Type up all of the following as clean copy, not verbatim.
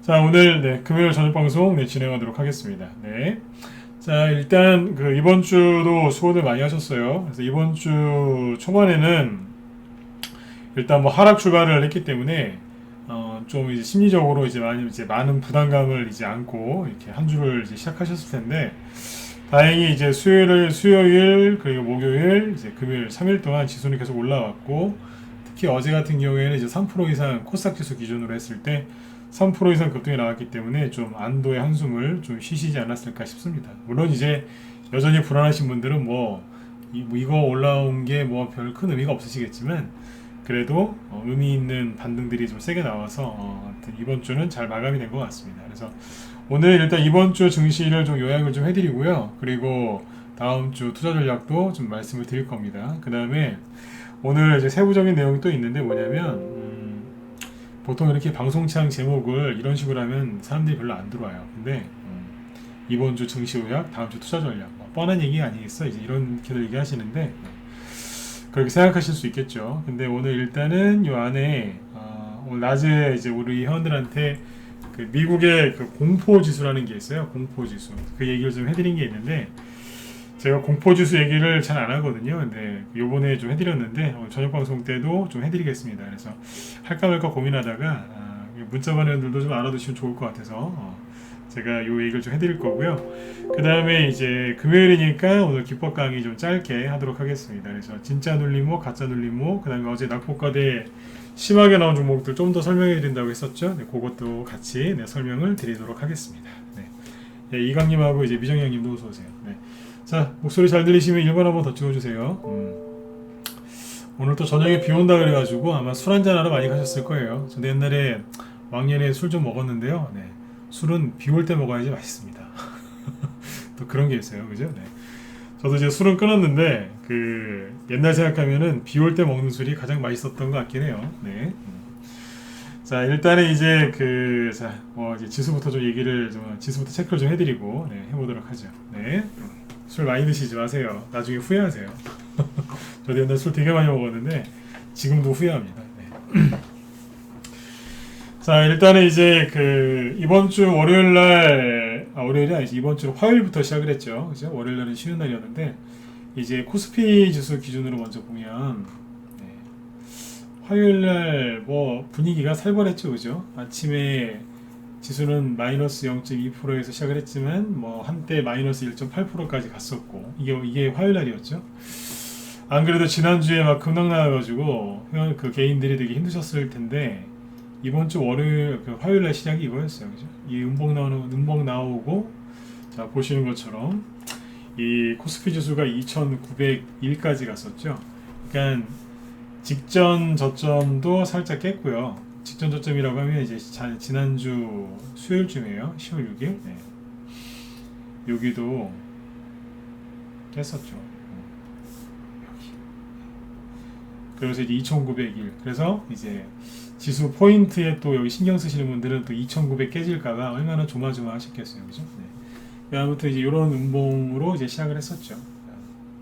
자, 오늘 금요일 저녁 방송 진행하도록 하겠습니다. 네. 자, 일단 이번 주도 수고들 많이 하셨어요. 그래서 이번 주 초반에는 일단 뭐 하락 출발을 했기 때문에 좀 이제 심리적으로 이제 많은 부담감을 이제 안고 이렇게 한 주를 이제 시작하셨을 텐데, 다행히 이제 수요일 그리고 목요일 이제 금요일 3일 동안 지수는 계속 올라왔고, 특히 어제 같은 경우에는 이제 3% 이상 코스닥 지수 기준으로 했을 때 3% 이상 급등이 나왔기 때문에 좀 안도의 한숨을 좀 쉬시지 않았을까 싶습니다. 물론 이제 여전히 불안하신 분들은 이거 올라온 게 뭐 별 큰 의미가 없으시겠지만, 그래도 의미 있는 반등들이 좀 세게 나와서 하여튼 이번 주는 잘 마감이 된 것 같습니다. 그래서 오늘 일단 이번 주 증시를 좀 요약을 좀 해드리고요. 그리고 다음 주 투자 전략도 좀 말씀을 드릴 겁니다. 그 다음에 오늘 이제 세부적인 내용이 또 있는데 뭐냐면, 보통 이렇게 방송창 제목을 이런 식으로 하면 사람들이 별로 안 들어와요. 근데 이번 주 증시 요약, 다음 주 투자 전략, 뻔한 얘기 아니겠어? 이제 이렇게들 얘기하시는데, 그렇게 생각하실 수 있겠죠. 근데 오늘 일단은 요 안에 오늘 낮에 이제 우리 회원들한테 미국의 공포 지수라는 게 있어요. 공포 지수. 그 얘기를 좀 해드린 게 있는데, 제가 공포 지수 얘기를 잘 안 하거든요. 근데 요번에 좀 해드렸는데 오늘 저녁 방송 때도 좀 해드리겠습니다. 그래서 할까 말까 고민하다가 문자 반응들도 좀 알아두시면 좋을 것 같아서 제가 요 얘기를 좀 해드릴 거고요. 그 다음에 이제 금요일이니까 오늘 기법 강의 좀 짧게 하도록 하겠습니다. 그래서 진짜 눌림목, 가짜 눌림목, 그 다음에 어제 낙폭과대 심하게 나온 종목들 좀 더 설명해 드린다고 했었죠. 네, 그것도 같이 설명을 드리도록 하겠습니다. 네. 네, 이강님하고 이제 미정형님도 어서 오세요. 네. 자, 목소리 잘 들리시면 1번 한번 더 찍어주세요. 오늘 또 저녁에 비 온다 그래가지고 아마 술 한잔 하러 많이 가셨을 거예요. 저도 옛날에 왕년에 술 좀 먹었는데요. 네. 술은 비 올 때 먹어야지 맛있습니다. 또 그런 게 있어요. 그죠? 네. 저도 이제 술은 끊었는데, 옛날 생각하면은 비 올 때 먹는 술이 가장 맛있었던 것 같긴 해요. 네. 자, 일단은 이제 이제 지수부터 지수부터 체크를 좀 해드리고, 네, 해보도록 하죠. 네. 술 많이 드시지 마세요. 나중에 후회하세요. 저도 옛날 술 되게 많이 먹었는데 지금도 후회합니다. 네. 자, 일단은 이제 이번 주 월요일이 아니지, 이번 주 화요일부터 시작을 했죠. 그죠? 월요일날은 쉬는 날이었는데, 이제 코스피 지수 기준으로 먼저 보면, 네, 화요일날 분위기가 살벌했죠. 그죠? 아침에 지수는 마이너스 0.2%에서 시작을 했지만 한때 마이너스 1.8%까지 갔었고, 이게 화요일 날이었죠. 안 그래도 지난주에 막 급락 나와가지고 개인들이 되게 힘드셨을 텐데, 이번 주 화요일 날 시작이 이거였어요. 그죠? 이 음봉 나오고, 자, 보시는 것처럼 이 코스피 지수가 2,901까지 갔었죠. 그러니까 직전 저점도 살짝 깼고요. 직전 저점이라고 하면 이제 지난주 수요일쯤이에요. 10월 6일. 네. 여기도 깼었죠. 여기. 그래서 이제 2,901. 그래서 이제 지수 포인트에 또 여기 신경 쓰시는 분들은 또 2,900 깨질까봐 얼마나 조마조마하셨겠어요. 그죠? 네. 아무튼 이제 이런 음봉으로 이제 시작을 했었죠.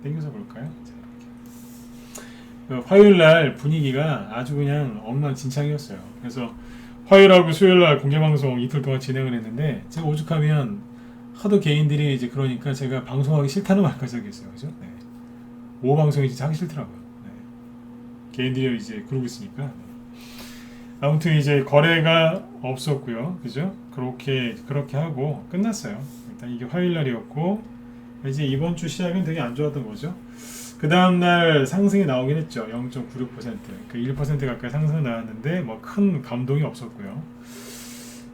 땡겨서 볼까요? 화요일날 분위기가 아주 그냥 엉망진창이었어요. 그래서 화요일하고 수요일날 공개방송 이틀 동안 진행을 했는데, 제가 오죽하면 하도 개인들이 이제 그러니까 제가 방송하기 싫다는 말까지 하겠어요. 그죠? 네. 오후 방송이 진짜 하기 싫더라고요. 네. 개인들이 이제 그러고 있으니까. 네. 아무튼 이제 거래가 없었고요. 그죠? 그렇게 하고 끝났어요. 일단 이게 화요일날이었고, 이제 이번 주 시작은 되게 안 좋았던 거죠. 그 다음날 상승이 나오긴 했죠. 0.96%. 1% 가까이 상승 나왔는데 큰 감동이 없었고요.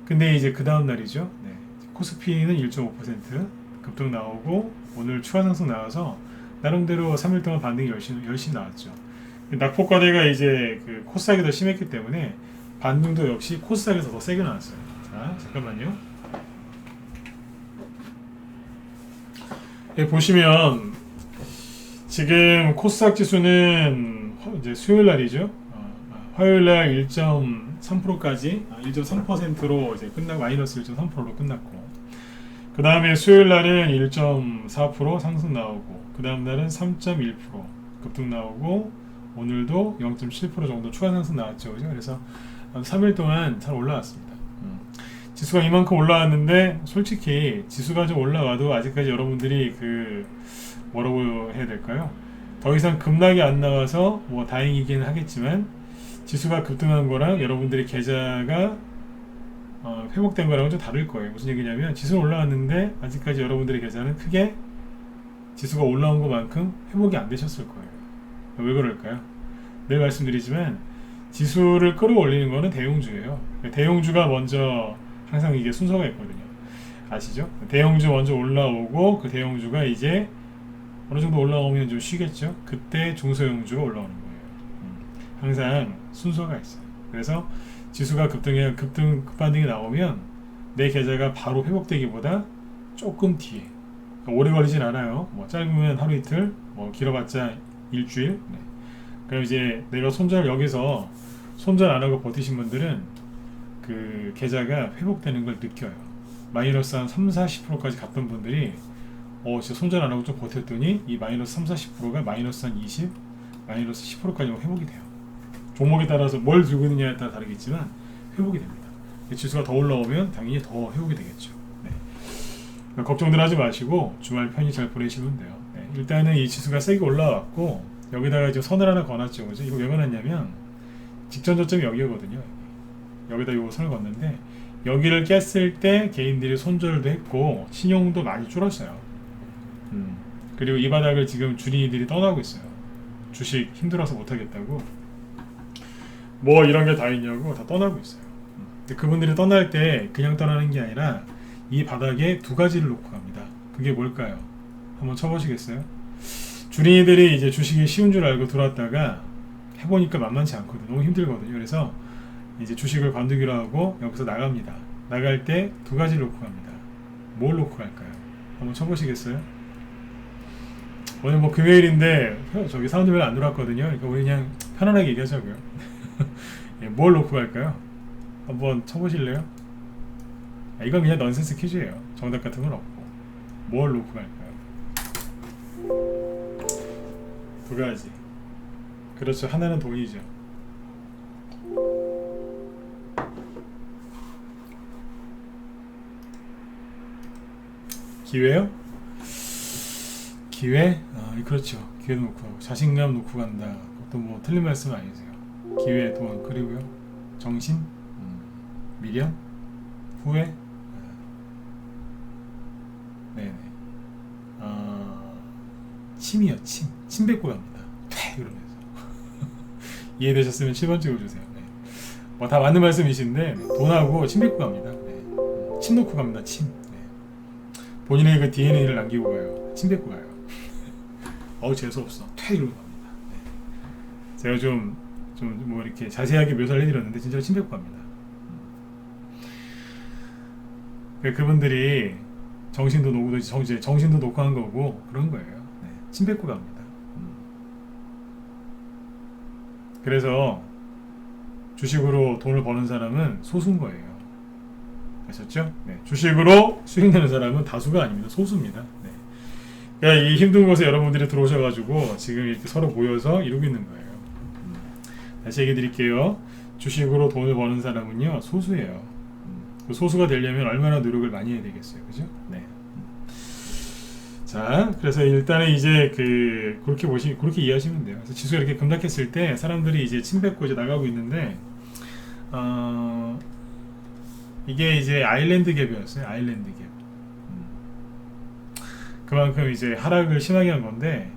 근데 이제 그 다음날이죠. 네. 코스피는 1.5% 급등 나오고, 오늘 추가 상승 나와서 나름대로 3일 동안 반등이 열심히 나왔죠. 낙폭과대가 이제 코스닥이 더 심했기 때문에 반등도 역시 코스닥에서 더 세게 나왔어요. 자, 잠깐만요. 예, 보시면 지금 코스닥 지수는 이제 수요일 날이죠. 화요일 날 1.3%까지 1.3%로 이제 끝나고, 마이너스 1.3%로 끝났고, 그 다음에 수요일 날은 1.4% 상승 나오고, 그 다음 날은 3.1% 급등 나오고, 오늘도 0.7% 정도 추가 상승 나왔죠. 그죠? 그래서 3일 동안 잘 올라왔습니다. 지수가 이만큼 올라왔는데 솔직히 지수가 좀 올라와도 아직까지 여러분들이 그 뭐라고 해야 될까요? 더 이상 급락이 안 나와서 뭐 다행이긴 하겠지만 지수가 급등한 거랑 여러분들의 계좌가 회복된 거랑은 좀 다를 거예요. 무슨 얘기냐면 지수는 올라왔는데 아직까지 여러분들의 계좌는 크게 지수가 올라온 것만큼 회복이 안 되셨을 거예요. 왜 그럴까요? 늘 말씀드리지만 지수를 끌어올리는 거는 대형주예요. 대형주가 먼저 항상 이게 순서가 있거든요. 아시죠? 대형주 먼저 올라오고 그 대형주가 이제 어느 정도 올라오면 좀 쉬겠죠? 그때 중소형주가 올라오는 거예요. 항상 순서가 있어요. 그래서 지수가 급반등이 나오면 내 계좌가 바로 회복되기보다 조금 뒤에, 그러니까 오래 걸리진 않아요. 뭐 짧으면 하루 이틀, 뭐 길어봤자 일주일. 네. 그럼 이제 내가 여기서 손절 안 하고 버티신 분들은 그 계좌가 회복되는 걸 느껴요. 마이너스 한 30-40%까지 갔던 분들이 진짜 손절 안 하고 좀 버텼더니 이 마이너스 30-40%가 마이너스 한 20, 마이너스 10%까지 회복이 돼요. 종목에 따라서 뭘 들고 있느냐에 따라 다르겠지만 회복이 됩니다. 지수가 더 올라오면 당연히 더 회복이 되겠죠. 네. 걱정들 하지 마시고 주말 편히 잘 보내시면 돼요. 네. 일단은 이 지수가 세게 올라왔고 여기다가 이제 선을 하나 거놨죠. 그죠? 이거 왜 거놨냐면 직전 저점이 여기거든요. 여기다 요 선을 걷는데 여기를 깼을 때 개인들이 손절도 했고 신용도 많이 줄었어요. 그리고 이 바닥을 지금 주린이들이 떠나고 있어요. 주식 힘들어서 못하겠다고 뭐 이런 게 다 있냐고 다 떠나고 있어요. 근데 그분들이 떠날 때 그냥 떠나는 게 아니라 이 바닥에 두 가지를 놓고 갑니다. 그게 뭘까요? 한번 쳐보시겠어요? 주린이들이 이제 주식이 쉬운 줄 알고 들어왔다가 해보니까 만만치 않거든요. 너무 힘들거든요. 그래서 이제 주식을 관두기로 하고 여기서 나갑니다. 나갈 때 두 가지를 놓고 갑니다. 뭘 놓고 갈까요? 한번 쳐보시겠어요? 오늘 뭐 금요일인데 저기 사람들 별로 안 들어왔거든요. 그러니까 우리 그냥 편안하게 얘기하자고요. 예, 뭘 놓고 갈까요? 한번 쳐보실래요? 이건 그냥 넌센스 퀴즈예요. 정답 같은 건 없고. 뭘 놓고 갈까요? 두 가지. 그렇죠. 하나는 돈이죠. 기회요? 기회? 그렇죠. 기회도 놓고 가고 자신감 놓고 간다. 그것도 뭐 틀린 말씀 아니세요. 기회, 돈, 그리고요 정신, 미련, 후회. 네네. 침이요, 침 뱉고 갑니다. 이러면서 이해되셨으면 7번 찍어주세요. 네. 뭐 다 맞는 말씀이신데 돈하고 침 뱉고 갑니다. 네. 침 놓고 갑니다. 침. 네. 본인의 그 DNA를 남기고 가요. 침 뱉고 가요. 재수없어. 이러고 갑니다. 네. 제가 좀 뭐 이렇게 자세하게 묘사를 해드렸는데 진짜로 침 뱉고 갑니다. 그분들이 정신도 놓고 정신도 놓고 한 거고 그런 거예요. 네. 침 뱉고 갑니다. 그래서 주식으로 돈을 버는 사람은 소수인 거예요. 아셨죠? 네. 주식으로 수익 내는 사람은 다수가 아닙니다. 소수입니다. 네. 그러니까 이 힘든 곳에 여러분들이 들어오셔가지고 지금 이렇게 서로 모여서 이루고 있는 거예요. 다시 얘기 드릴게요. 주식으로 돈을 버는 사람은요 소수예요. 그 소수가 되려면 얼마나 노력을 많이 해야 되겠어요, 그죠? 네. 자, 그래서 일단은 이제 그렇게 이해하시면 돼요. 그래서 지수가 이렇게 급락했을 때 사람들이 이제 침 뱉고 이제 나가고 있는데, 이게 이제 아일랜드 갭이었어요. 아일랜드 갭. 그만큼 이제 하락을 심하게 한 건데,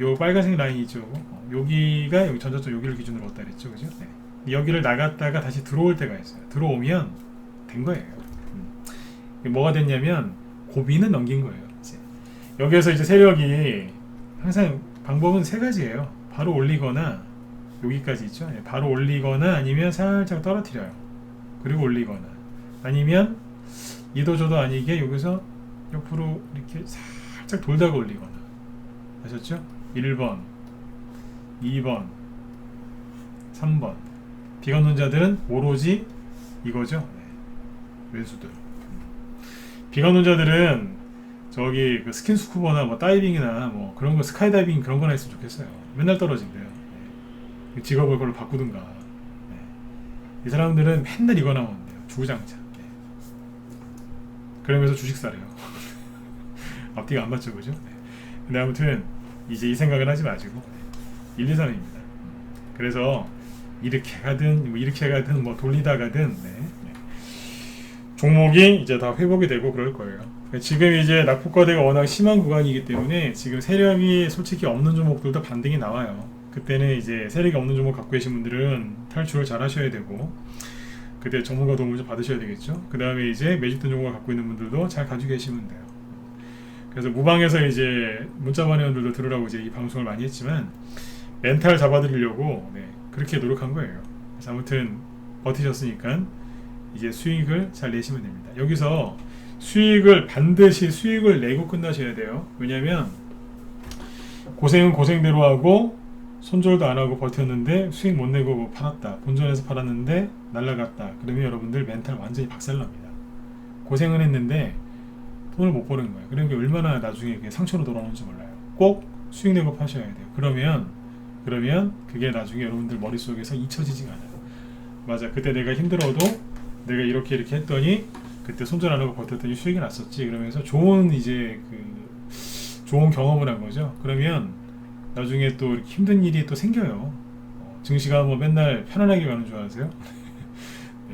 요 빨간색 라인이죠. 여기가 여기 전저점 여기를 기준으로 왔다 그랬죠, 그죠? 네. 여기를 나갔다가 다시 들어올 때가 있어요. 들어오면 된 거예요. 뭐가 됐냐면 고비는 넘긴 거예요. 이제. 여기에서 이제 세력이 항상 방법은 세 가지예요. 바로 올리거나 여기까지 있죠. 네. 바로 올리거나 아니면 살짝 떨어뜨려요. 그리고 올리거나 아니면 이도저도 아니게 여기서 옆으로 이렇게 살짝 돌다가 올리거나. 아셨죠? 1번 2번 3번 비관론자들은 오로지 이거죠. 네. 매수들. 비관론자들은 저기 그 스킨스쿠버나 뭐 다이빙이나 뭐 그런 거 스카이다이빙 그런 거나 했으면 좋겠어요. 맨날 떨어진대요. 네. 직업을 그걸로 바꾸든가. 네. 이 사람들은 맨날 이거 나오는데요. 주구장창. 네. 그러면서 주식 사래요. 앞뒤가 안 맞죠, 그죠? 네. 근데 아무튼 이제 이 생각을 하지 마시고 1, 2, 3입니다. 그래서 이렇게 가든 뭐 이렇게 가든 뭐 돌리다 가든 종목이 이제 다 회복이 되고 그럴 거예요. 지금 이제 낙폭과대가 워낙 심한 구간이기 때문에 지금 세력이 솔직히 없는 종목들도 반등이 나와요. 그때는 이제 세력이 없는 종목 갖고 계신 분들은 탈출을 잘 하셔야 되고, 그때 전문가 도움을 좀 받으셔야 되겠죠. 그 다음에 이제 매집된 종목을 갖고 있는 분들도 잘 가지고 계시면 돼요. 그래서 무방에서 이제 문자반회원들도 들으라고 이제 이 방송을 많이 했지만 멘탈 잡아드리려고 그렇게 노력한 거예요. 그래서 아무튼 버티셨으니까 이제 수익을 잘 내시면 됩니다. 여기서 반드시 수익을 내고 끝나셔야 돼요. 왜냐면 고생은 고생대로 하고 손절도 안 하고 버텼는데 수익 못 내고 팔았다. 본전에서 팔았는데 날라갔다. 그러면 여러분들 멘탈 완전히 박살납니다. 고생은 했는데 돈을 못 버는 거예요. 그러니까 얼마나 나중에 그게 상처로 돌아오는지 몰라요. 꼭 수익 내고 파셔야 돼요. 그러면 그게 나중에 여러분들 머릿속에서 잊혀지지가 않아요. 맞아, 그때 내가 힘들어도 내가 이렇게 했더니 그때 손절 안 하고 버텼더니 수익이 났었지. 그러면서 좋은 경험을 한 거죠. 그러면 나중에 또 이렇게 힘든 일이 또 생겨요. 증시가 뭐 맨날 편안하게 가는 줄 아세요?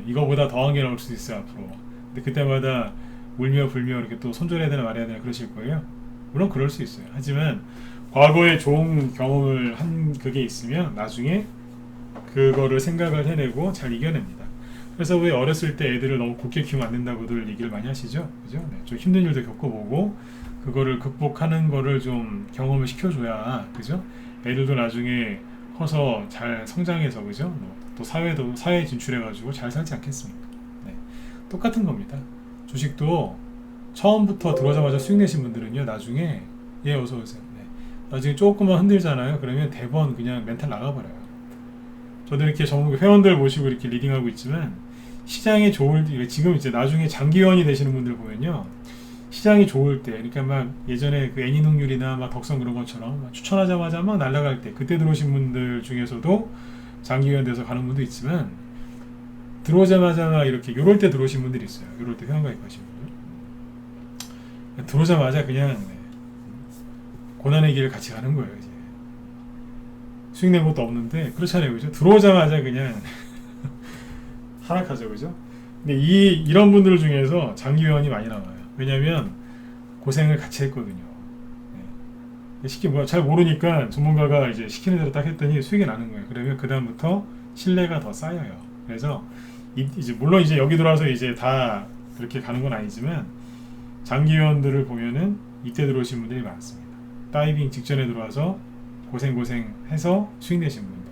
이거보다 더한 게 나올 수도 있어요, 앞으로. 근데 그때마다 울며 불며 이렇게 또 손절해야 되나 말아야 되나 그러실 거예요. 물론 그럴 수 있어요. 하지만 과거에 좋은 경험을 한 그게 있으면 나중에 그거를 생각을 해내고 잘 이겨냅니다. 그래서 왜 어렸을 때 애들을 너무 곱게 키우면 안 된다고들 얘기를 많이 하시죠? 그죠? 좀 힘든 일도 겪어보고 그거를 극복하는 거를 좀 경험을 시켜줘야, 그죠? 애들도 나중에 커서 잘 성장해서, 그죠? 또 사회에 진출해가지고 잘 살지 않겠습니까? 똑같은 겁니다. 주식도 처음부터 들어오자마자 수익 내신 분들은요, 나중에 어서 오세요. 나중에 조금만 흔들잖아요. 그러면 대번 그냥 멘탈 나가버려요. 저도 이렇게 전문 회원들 모시고 이렇게 리딩하고 있지만 시장이 좋을 때, 지금 이제 나중에 장기회원이 되시는 분들 보면요, 시장이 좋을 때, 그러니까 막 예전에 그 애니능률이나 막 덕성 그런 것처럼 막 추천하자마자 막 날아갈 때, 그때 들어오신 분들 중에서도 장기회원 돼서 가는 분도 있지만 들어오자마자 막 이렇게 요럴 때 들어오신 분들이 있어요. 요럴 때 회원가입하신 분들. 들어오자마자 그냥 고난의 길을 같이 가는 거예요. 이제 수익 낸 것도 없는데 그렇잖아요, 그죠? 들어오자마자 그냥 하락하죠, 그죠? 근데 이런 분들 중에서 장기회원이 많이 나와요. 왜냐면 고생을 같이 했거든요. 쉽게 잘 모르니까 전문가가 이제 시키는 대로 딱 했더니 수익이 나는 거예요. 그러면 그 다음부터 신뢰가 더 쌓여요. 그래서 이제 물론 이제 여기 들어와서 이제 다 그렇게 가는 건 아니지만 장기회원들을 보면은 이때 들어오신 분들이 많습니다. 다이빙 직전에 들어와서 고생해서 수익 내신 분들,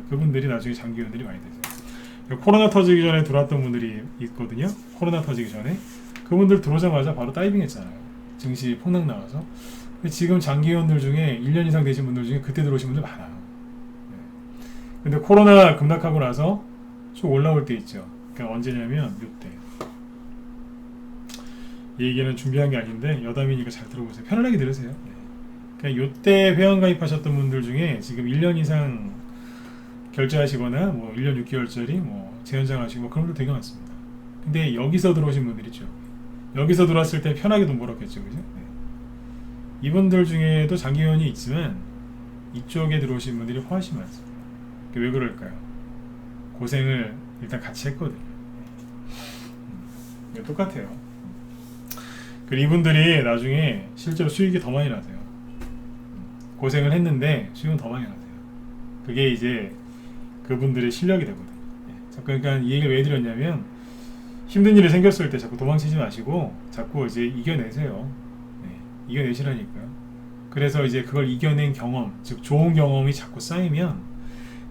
그분들이 나중에 장기회원들이 많이 되죠. 코로나 터지기 전에 들어왔던 분들이 있거든요. 코로나 터지기 전에 그분들 들어오자마자 바로 다이빙 했잖아요. 증시 폭락 나와서. 근데 지금 장기회원들 중에 1년 이상 되신 분들 중에 그때 들어오신 분들 많아요. 근데 코로나 급락하고 나서 쭉 올라올 때 있죠. 그러니까 언제냐면 이때. 이 얘기는 준비한 게 아닌데 여담이니까 잘 들어보세요. 편안하게 들으세요. 그러니까 이때 회원 가입하셨던 분들 중에 지금 1년 이상 결제하시거나 뭐 1년 6개월짜리 뭐 재연장하시고 뭐 그런 분들 되게 많습니다. 근데 여기서 들어오신 분들 있죠. 여기서 들어왔을 때 편하게 돈 벌었겠죠, 그죠? 이분들 중에도 장기회원이 있지만 이쪽에 들어오신 분들이 훨씬 많습니다. 왜 그럴까요? 고생을 일단 같이 했거든요. 똑같아요. 그리고 이분들이 나중에 실제로 수익이 더 많이 나세요. 고생을 했는데 수익은 더 많이 나세요. 그게 이제 그분들의 실력이 되거든요. 그러니까 이 얘기를 왜 드렸냐면 힘든 일이 생겼을 때 자꾸 도망치지 마시고 자꾸 이제 이겨내세요. 이겨내시라니까요. 그래서 이제 그걸 이겨낸 경험, 즉 좋은 경험이 자꾸 쌓이면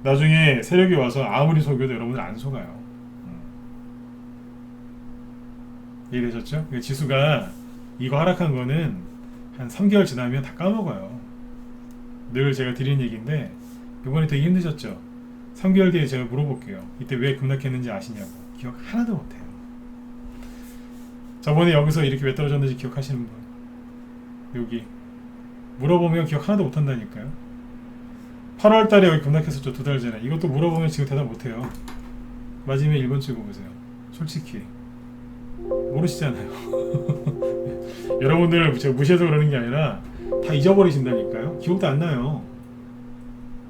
나중에 세력이 와서 아무리 속여도 여러분들 안 속아요. 이해되셨죠? 지수가 이거 하락한 거는 한 3개월 지나면 다 까먹어요. 늘 제가 드리는 얘기인데 이번에 되게 힘드셨죠? 3개월 뒤에 제가 물어볼게요. 이때 왜 급락했는지 아시냐고. 기억 하나도 못해요. 저번에 여기서 이렇게 왜 떨어졌는지 기억하시는 분? 여기 물어보면 기억 하나도 못한다니까요. 8월 달에 여기 급락했었죠. 2달 전에. 이것도 물어보면 지금 대답 못해요. 맞으면 1번 찍어보세요. 솔직히 모르시잖아요. 여러분들 제가 무시해서 그러는 게 아니라 다 잊어버리신다니까요. 기억도 안 나요.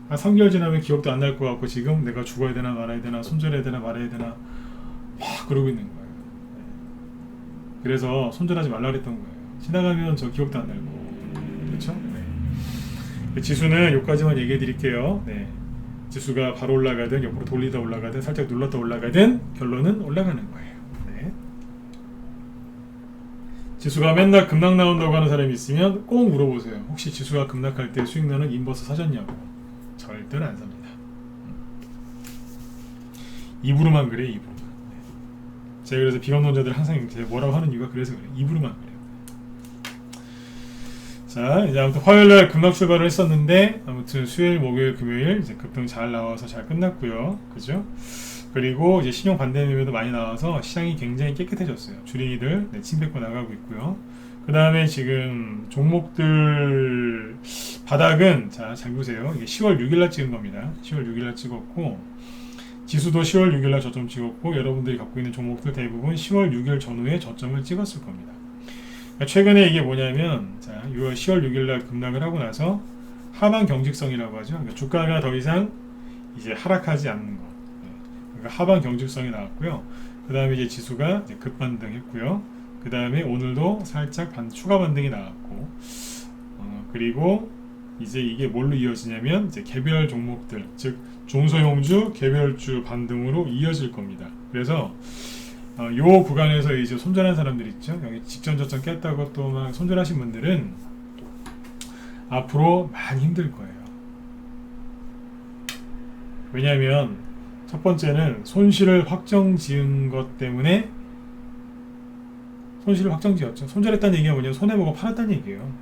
한 3개월 지나면 기억도 안 날 것 같고 지금 내가 죽어야 되나 말아야 되나 손절해야 되나 말아야 되나 막 그러고 있는 거예요. 그래서 손절하지 말라 그랬던 거예요. 지나가면 저 기억도 안 나고. 그렇죠? 네. 지수는 여기까지만 얘기해 드릴게요. 네. 지수가 바로 올라가든 옆으로 돌리다 올라가든 살짝 눌렀다 올라가든 결론은 올라가는 거예요. 네. 지수가 맨날 급락 나온다고 하는 사람이 있으면 꼭 물어보세요. 혹시 지수가 급락할 때 수익 나는 인버스 사셨냐고. 절대로 안 삽니다. 입으로만 그래, 입으로만. 네. 제가 그래서 비감론자들 항상 제가 뭐라고 하는 이유가 그래서 그래요. 입으로만 그래요. 자, 이제 아무튼 화요일날 급락 출발을 했었는데 아무튼 수요일, 목요일, 금요일 이제 급등 잘 나와서 잘 끝났고요. 그죠? 그리고 이제 신용 반대 매매도 많이 나와서 시장이 굉장히 깨끗해졌어요. 주린이들 침 뱉고 나가고 있고요. 그 다음에 지금 종목들 바닥은 잘 보세요. 이게 10월 6일날 찍은 겁니다. 10월 6일날 찍었고 지수도 10월 6일날 저점 찍었고 여러분들이 갖고 있는 종목들 대부분 10월 6일 전후에 저점을 찍었을 겁니다. 그러니까 최근에 이게 뭐냐면 자, 6월 10월 6일날 급락을 하고 나서 하방 경직성이라고 하죠. 그러니까 주가가 더 이상 이제 하락하지 않는 거. 그러니까 하방 경직성이 나왔고요. 그 다음에 이제 지수가 이제 급반등했고요. 그 다음에 오늘도 살짝 추가 반등이 나왔고, 그리고 이제 이게 뭘로 이어지냐면 이제 개별 종목들, 즉 중소형주, 개별주 반등으로 이어질 겁니다. 그래서 요 구간에서 이제 손절한 사람들 있죠. 여기 직전 저점 깼다고 또 막 손절하신 분들은 앞으로 많이 힘들 거예요. 왜냐하면 첫 번째는 손실을 확정 지은 것 때문에 손실을 확정 지었죠. 손절했다는 얘기가 뭐냐면 손해보고 팔았다는 얘기예요.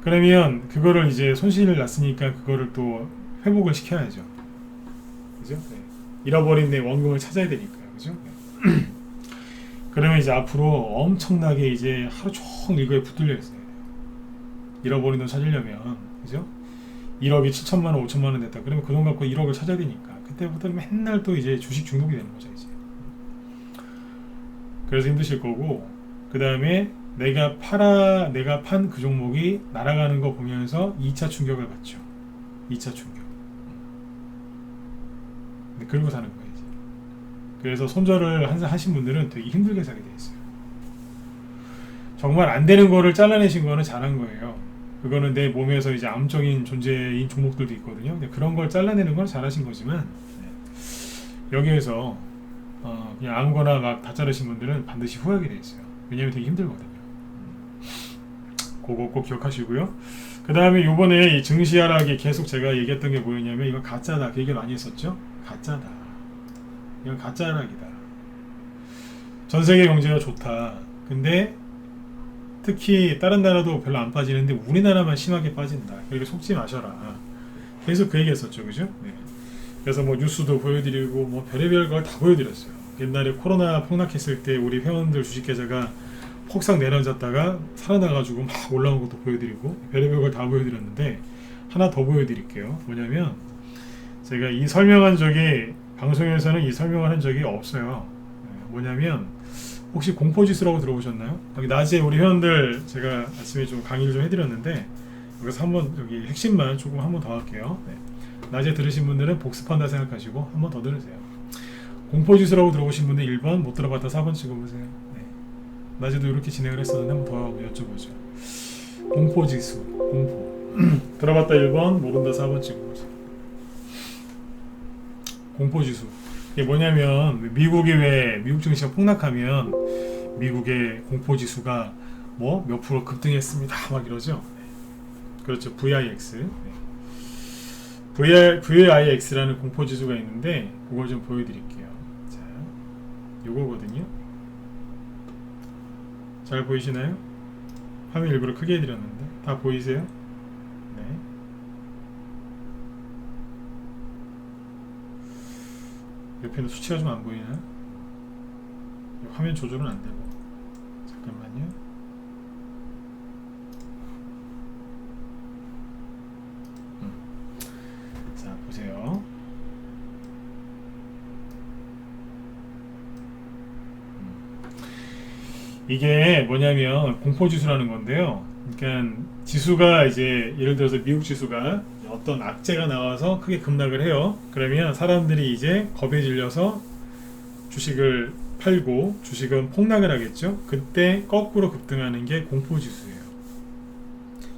그러면 그거를 이제 손실을 났으니까 그거를 또 회복을 시켜야죠. 그죠? 네. 잃어버린 내 원금을 찾아야 되니까요. 그죠? 네. 그러면 이제 앞으로 엄청나게 이제 하루 종일 이거에 붙들려 있어야 돼요. 잃어버린 돈 찾으려면. 그죠? 1억이 7천만 원, 5천만 원 됐다. 그러면 그 돈 갖고 1억을 찾아야 되니까. 그때부터 맨날 또 이제 주식 중독이 되는 거죠, 이제. 그래서 힘드실 거고, 그 다음에 내가 판 그 종목이 날아가는 거 보면서 2차 충격을 받죠. 2차 충격. 그리고 사는 거예요, 이제. 그래서 손절을 하신 분들은 되게 힘들게 사게 돼 있어요. 정말 안 되는 거를 잘라내신 거는 잘한 거예요. 그거는 내 몸에서 이제 암적인 존재인 종목들도 있거든요. 근데 그런 걸 잘라내는 건 잘하신 거지만, 여기에서 그냥 아무거나 막 다 자르신 분들은 반드시 후회하게 돼 있어요. 왜냐면 되게 힘들거든요. 그거 꼭 기억하시고요. 그 다음에 요번에 이 증시 하락이 계속 제가 얘기했던 게 뭐였냐면 이거 가짜다. 그 얘기 많이 했었죠. 가짜다. 이건 가짜 하락이다. 전 세계 경제가 좋다. 근데 특히 다른 나라도 별로 안 빠지는데 우리나라만 심하게 빠진다. 그러니까 속지 마셔라. 계속 그 얘기 했었죠. 그죠? 네. 그래서 뭐 뉴스도 보여드리고 뭐 별의별 걸 다 보여드렸어요. 옛날에 코로나 폭락했을 때 우리 회원들 주식계좌가 폭삭 내려졌다가 살아나가지고 막 올라온 것도 보여드리고 별의별 걸 다 보여드렸는데 하나 더 보여드릴게요. 뭐냐면 제가 이 설명한 적이 방송에서는 이 설명을 한 적이 없어요. 뭐냐면 혹시 공포지수라고 들어보셨나요? 여기 낮에 우리 회원들 제가 아침에 좀 강의를 좀 해드렸는데 여기서 한번 여기 핵심만 조금 한번 더 할게요. 네. 낮에 들으신 분들은 복습한다 생각하시고 한번 더 들으세요. 공포지수라고 들어보신 분들 1번, 못 들어봤다 4번 찍어보세요. 네. 낮에도 이렇게 진행을 했었는데 한번 더 여쭤보죠. 공포지수, 공포. 들어봤다 1번, 모른다 4번 찍어보세요. 공포지수. 이게 뭐냐면 미국이 왜 미국 증시가 폭락하면 미국의 공포지수가 뭐 몇 프로 급등했습니다 막 이러죠. 네. 그렇죠. VIX. 네. VIX라는 공포지수가 있는데 그걸 좀 보여드릴게요. 자, 요거거든요. 잘 보이시나요? 화면 일부러 크게 해드렸는데 다 보이세요? 네. 옆에는 수치가 좀 안 보이나요? 화면 조절은 안 되고. 잠깐만요. 자, 보세요. 이게 뭐냐면 공포지수라는 건데요. 그러니까 지수가 이제 예를 들어서 미국 지수가 어떤 악재가 나와서 크게 급락을 해요. 그러면 사람들이 이제 겁에 질려서 주식을 팔고 주식은 폭락을 하겠죠. 그때 거꾸로 급등하는 게 공포지수예요.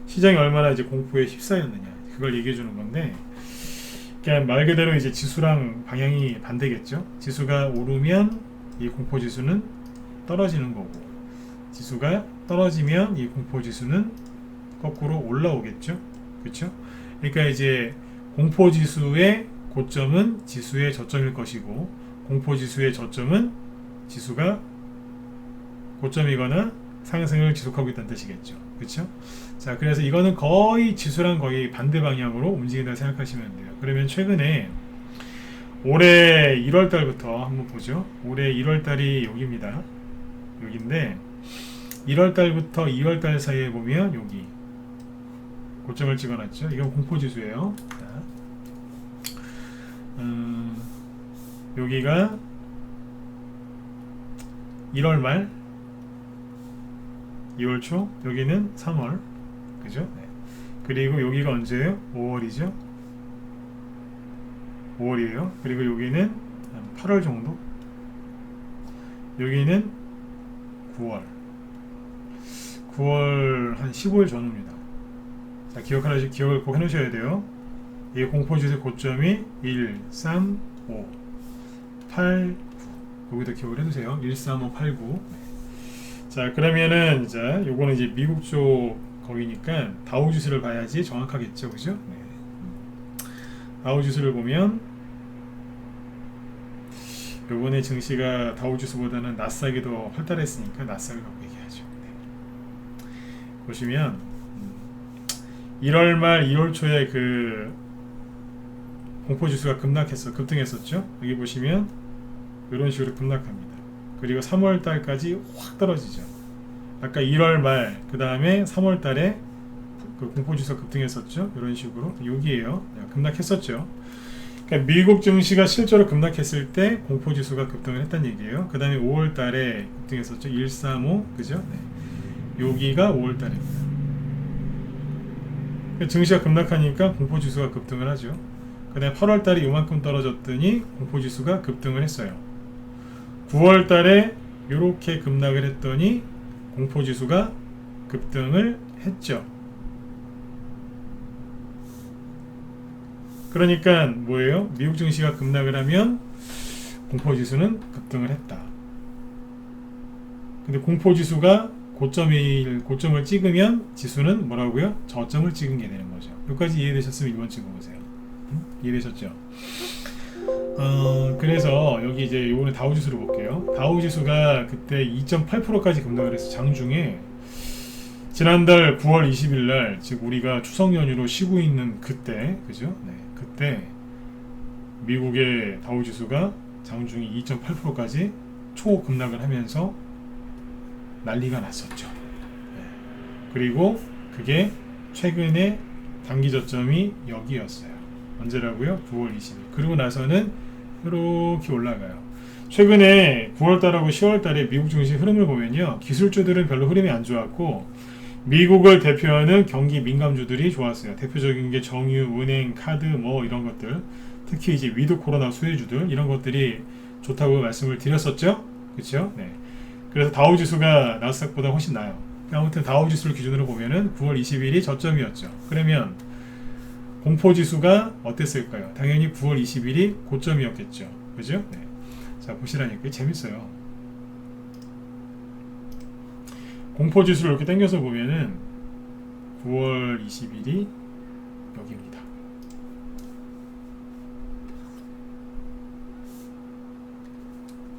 시장이 얼마나 이제 공포에 휩싸였느냐 그걸 얘기해 주는 건데, 그러니까 말 그대로 이제 지수랑 방향이 반대겠죠. 지수가 오르면 이 공포지수는 떨어지는 거고, 지수가 떨어지면 이 공포지수는 거꾸로 올라오겠죠. 그렇죠? 그러니까 이제 공포지수의 고점은 지수의 저점일 것이고, 공포지수의 저점은 지수가 고점이거나 상승을 지속하고 있다는 뜻이겠죠. 그렇죠? 자, 그래서 이거는 거의 지수랑 거의 반대 방향으로 움직인다 생각하시면 돼요. 그러면 최근에 올해 1월 달부터 한번 보죠. 올해 1월 달이 여기입니다. 여기인데 1월 달부터 2월 달 사이에 보면 여기 고점을 찍어놨죠. 이건 공포지수예요. 자, 여기가 1월 말, 2월 초, 여기는 3월, 그죠? 네. 그리고 여기가 언제예요? 5월이죠. 5월이에요. 그리고 여기는 한 8월 정도, 여기는 9월, 9월 한 15일 전후입니다. 자, 기억을 꼭 해놓으셔야 돼요. 이 공포지수의 고점이 1, 3, 5, 8, 9. 여기도 기억을 해두세요. 1, 3, 5, 8, 9. 자, 그러면은 자, 요거는 이제 미국 쪽 거기니까 다우 지수를 봐야지 정확하겠죠, 그죠? 네. 다우 지수를 보면 요번에 증시가 다우 지수보다는 나스닥이 더 활달했으니까 나스닥을 갖고 얘기하죠. 네. 보시면 1월 말 2월 초에 그 공포지수가 급등했었죠. 여기 보시면 이런 식으로 급락합니다. 그리고 3월 달까지 확 떨어지죠. 아까 1월 말, 그 다음에 3월 달에 그 공포지수가 급등했었죠. 이런 식으로. 여기에요. 급락했었죠. 그러니까 미국 증시가 실제로 급락했을 때 공포지수가 급등을 했다는 얘기예요. 그 다음에 5월 달에 급등했었죠. 135, 그죠? 네. 여기가 5월 달입니다. 증시가 급락하니까 공포지수가 급등을 하죠. 그 다음에 8월 달에 요만큼 떨어졌더니 공포지수가 급등을 했어요. 9월 달에 이렇게 급락을 했더니 공포지수가 급등을 했죠. 그러니까 뭐예요? 미국 증시가 급락을 하면 공포지수는 급등을 했다. 근데 공포지수가 고점을 찍으면 지수는 뭐라고요? 저점을 찍은 게 되는 거죠. 여기까지 이해되셨으면 이번 찍어보세요. 이해되셨죠? 그래서 여기 이제 요번에 다우지수를 볼게요. 다우지수가 그때 2.8%까지 급락을 해서 장중에 지난달 9월 20일 날, 즉 우리가 추석 연휴로 쉬고 있는 그때, 그죠? 네, 그때 미국의 다우지수가 장중에 2.8%까지 초급락을 하면서 난리가 났었죠. 네. 그리고 그게 최근에 단기 저점이 여기였어요. 언제라고요? 9월 20일. 그리고 나서는 이렇게 올라가요. 최근에 9월달하고 10월달에 미국 증시 흐름을 보면요, 기술주들은 별로 흐름이 안 좋았고 미국을 대표하는 경기 민감주들이 좋았어요. 대표적인 게 정유, 은행, 카드 뭐 이런 것들, 특히 이제 위드 코로나 수혜주들, 이런 것들이 좋다고 말씀을 드렸었죠. 그렇죠? 네. 그래서 다우지수가 나스닥보다 훨씬 나아요. 아무튼 다우지수를 기준으로 보면은 9월 20일이 저점이었죠. 그러면 공포지수가 어땠을까요? 당연히 9월 20일이 고점이었겠죠. 그죠? 네. 자, 보시라니까 재밌어요. 공포지수를 이렇게 당겨서 보면은 9월 20일이 여기입니다.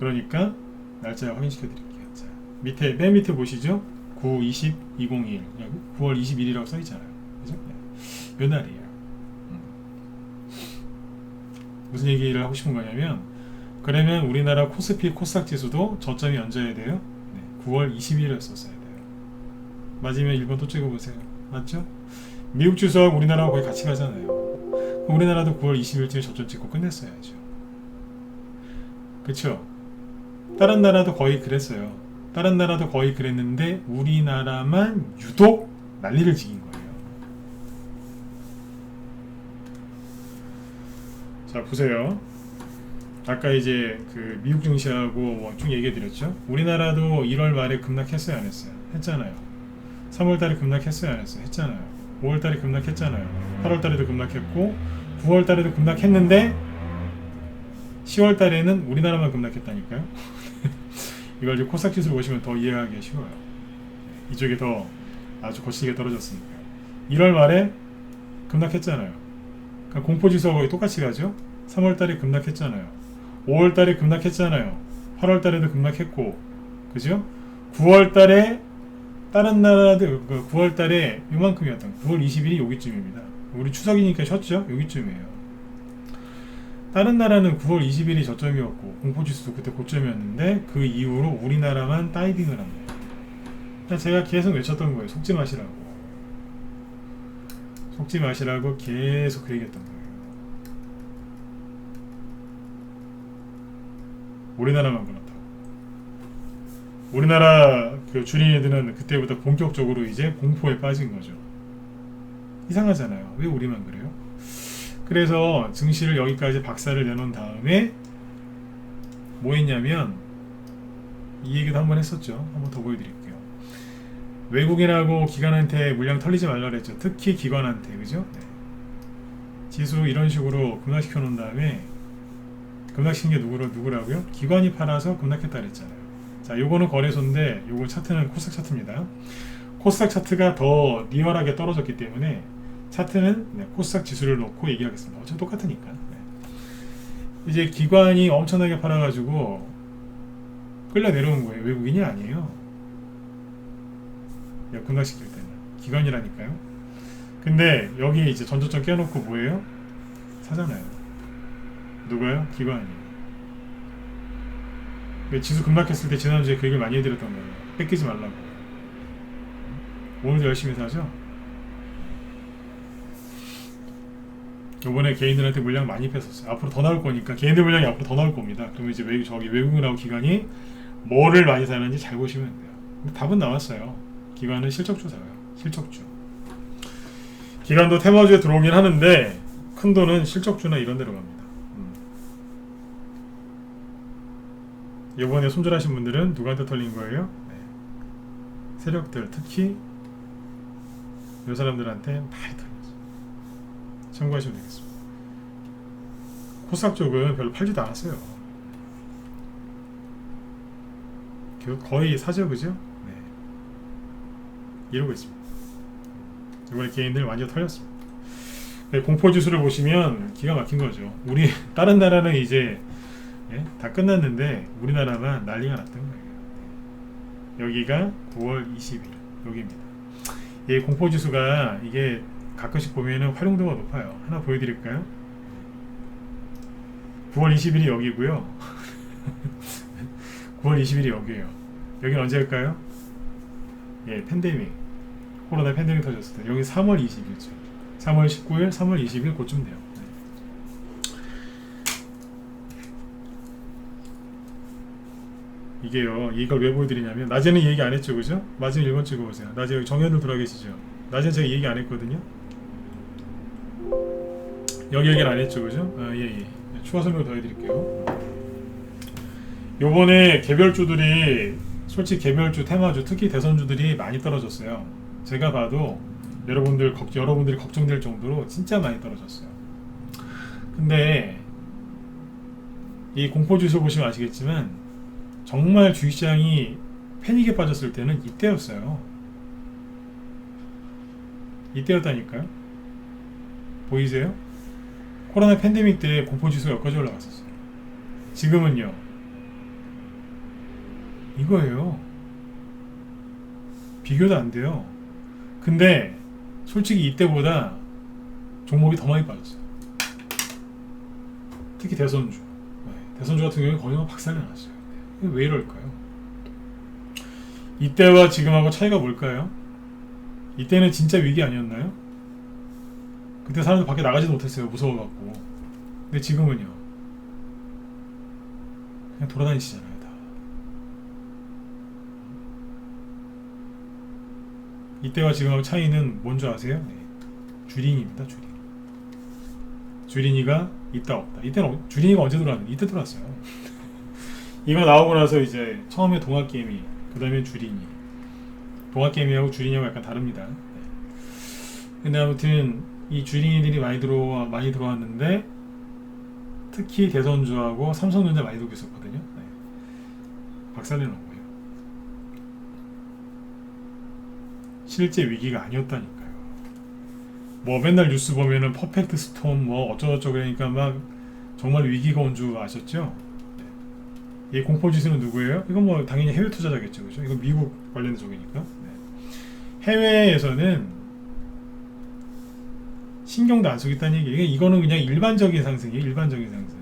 그러니까 날짜 확인시켜 드릴게요. 자, 맨 밑에 보시죠? 9, 20, 2021. 9월 21일이라고 써 있잖아요. 그죠? 네. 요 날이에요. 무슨 얘기를 하고 싶은 거냐면, 그러면 우리나라 코스피 코스닥 지수도 저점이 얹어야 돼요. 네, 9월 20일이었었어야 돼요. 맞으면 1번 또 찍어보세요. 맞죠? 미국 지수하고 우리나라하고 거의 같이 가잖아요. 우리나라도 9월 20일쯤에 저점 찍고 끝냈어야죠. 그쵸? 다른 나라도 거의 그랬어요. 다른 나라도 거의 그랬는데 우리나라만 유독 난리를 지긴 거예요. 자 보세요. 아까 이제 그 미국 증시하고 뭐 쭉 얘기해 드렸죠. 우리나라도 1월 말에 급락했어요, 안 했어요? 했잖아요. 3월 달에 급락했어요, 안 했어요? 했잖아요. 5월 달에 급락했잖아요. 8월 달에도 급락했고 9월 달에도 급락했는데 10월 달에는 우리나라만 급락했다니까요. 이걸 이제 코스닥 지수를 보시면 더 이해하기 쉬워요. 이쪽이 더 아주 거칠게 떨어졌으니까요. 1월 말에 급락했잖아요. 그러니까 공포지수하고 거의 똑같이 가죠. 3월 달에 급락했잖아요. 5월 달에 급락했잖아요. 8월 달에도 급락했고, 그죠? 9월 달에 다른 나라들 9월 달에 요만큼이었던 9월 20일이 여기쯤입니다. 우리 추석이니까 쉬었죠? 여기쯤이에요. 다른 나라는 9월 20일이 저점이었고 공포지수도 그때 고점이었는데 그 이후로 우리나라만 다이빙을 합니다. 제가 계속 외쳤던 거예요. 속지 마시라고. 속지 마시라고 계속 그 얘기했던 거예요. 우리나라만 그렇다고. 우리나라 그 주린 애들은 그때부터 본격적으로 이제 공포에 빠진 거죠. 이상하잖아요. 왜 우리만 그래요? 그래서 증시를 여기까지 박살을 내놓은 다음에 뭐 했냐면 이 얘기도 한번 했었죠. 한번 더 보여드릴게요. 외국인하고 기관한테 물량 털리지 말라 그랬죠. 특히 기관한테, 그죠? 네. 지수 이런 식으로 급락시켜 놓은 다음에 급락시킨 게 누구라고요? 기관이 팔아서 급락했다 그랬잖아요. 자, 요거는 거래소인데 요거 차트는 코스닥 차트입니다. 코스닥 차트가 더 리얼하게 떨어졌기 때문에 차트는 네, 코스닥 지수를 놓고 얘기하겠습니다. 어차피 똑같으니까. 네. 이제 기관이 엄청나게 팔아가지고 끌려 내려온 거예요. 외국인이 아니에요. 급락시킬 때는 기관이라니까요. 근데 여기 이제 전저점 깨놓고 뭐예요? 사잖아요. 누가요? 기관이. 지수 급락했을 때 지난주에 그 얘기를 많이 해드렸던 거예요. 뺏기지 말라고. 오늘도 열심히 사죠? 요번에 개인들한테 물량 많이 뺐었어요. 앞으로 더 나올 거니까 개인들 물량이 앞으로 더 나올 겁니다. 그러면 이제 저기 외국인하고 기관이 뭐를 많이 사는지 잘 보시면 돼요. 답은 나왔어요. 기관은 실적주 사요. 실적주. 기관도 테마주에 들어오긴 하는데 큰 돈은 실적주나 이런 데로 갑니다. 이번에 손절하신 분들은 누구한테 털린 거예요? 네. 세력들, 특히 이 사람들한테 많이 털렸어요. 참고하시면 되겠습니다. 코스닥 쪽은 별로 팔지도 않았어요. 거의 사죠, 그죠? 네. 이러고 있습니다. 이번에 개인들 완전 털렸습니다. 네, 공포지수를 보시면 기가 막힌 거죠. 우리 다른 나라는 이제 예? 다 끝났는데 우리나라만 난리가 났던 거예요. 여기가 9월 20일 여기입니다. 이 공포지수가 이게 가끔씩 보면은 활용도가 높아요. 하나 보여드릴까요? 9월 20일이 여기고요. 9월 20일이 여기에요. 여기는 언제일까요? 예, 팬데믹. 코로나 팬데믹 터졌을 때. 여기 3월 20일죠. 3월 19일, 3월 20일 그쯤 돼요. 이게요, 이걸 왜 보여드리냐면 낮에는 얘기 안 했죠, 그죠? 마지막 1번 찍어보세요. 낮에 여기 정현들 들어와 계시죠? 낮에는 제가 얘기 안 했거든요. 여기 얘기는 안 했죠, 그죠? 예. 추가 설명 더 해드릴게요. 요번에 개별주들이 솔직히 개별주, 테마주, 특히 대선주들이 많이 떨어졌어요. 제가 봐도 여러분들이 걱정될 정도로 진짜 많이 떨어졌어요. 근데 이 공포지수 보시면 아시겠지만 정말 주식시장이 패닉에 빠졌을 때는 이때였어요. 이때였다니까요. 보이세요? 코로나 팬데믹 때 공포지수가 여기까지 올라갔었어요. 지금은요. 이거예요. 비교도 안 돼요. 근데 솔직히 이때보다 종목이 더 많이 빠졌어요. 특히 대선주. 대선주 같은 경우는 거의 박살내놨어요. 왜 이럴까요? 이때와 지금하고 차이가 뭘까요? 이때는 진짜 위기 아니었나요? 그때 사람들 밖에 나가지도 못했어요. 무서워갖고. 근데 지금은요. 그냥 돌아다니시잖아요. 다. 이때와 지금하고 차이는 뭔지 아세요? 네. 주린이입니다. 주린이가 있다 없다. 이때는 주린이가 언제 들어왔는데 이때 들어왔어요. 이거 나오고 나서 이제 처음에 동학개미, 그 다음에 주린이. 동학개미하고 주린이하고 약간 다릅니다. 네. 근데 아무튼 이 주린이들이 많이 들어왔는데 특히 대선주하고 삼성전자 많이 들고 있었거든요. 네. 박살내는 거예요. 실제 위기가 아니었다니까요. 뭐 맨날 뉴스 보면은 퍼펙트 스톰 뭐 어쩌고저쩌고 그러니까 막 정말 위기가 온 줄 아셨죠? 네. 이 공포지수는 누구예요? 이건 뭐 당연히 해외 투자자겠죠, 그죠? 이건 미국 관련 쪽이니까. 네. 해외에서는 신경도 안 쓰겠다는 얘기예요. 이거는 그냥 일반적인 상승이에요. 일반적인 상승.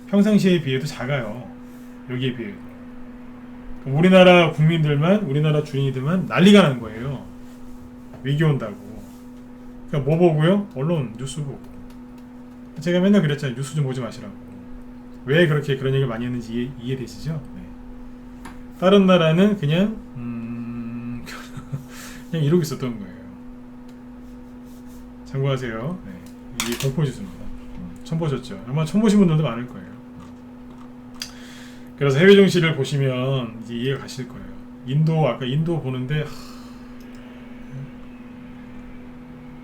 평상시에 비해도 작아요. 여기에 비해도. 우리나라 국민들만, 우리나라 주인들만 난리가 난 거예요. 위기 온다고. 그러니까 뭐 보고요? 언론 뉴스 보고. 제가 맨날 그랬잖아요. 뉴스 좀 보지 마시라고. 왜 그렇게 그런 얘기를 많이 했는지 이해되시죠? 네. 다른 나라는 그냥 그냥 이러고 있었던 거예요. 참고하세요. 네. 이게 공포지수입니다. 처음 보셨죠? 아마 처음 보신 분들도 많을 거예요. 그래서 해외 증시를 보시면 이제 이해가 가실 거예요. 아까 인도 보는데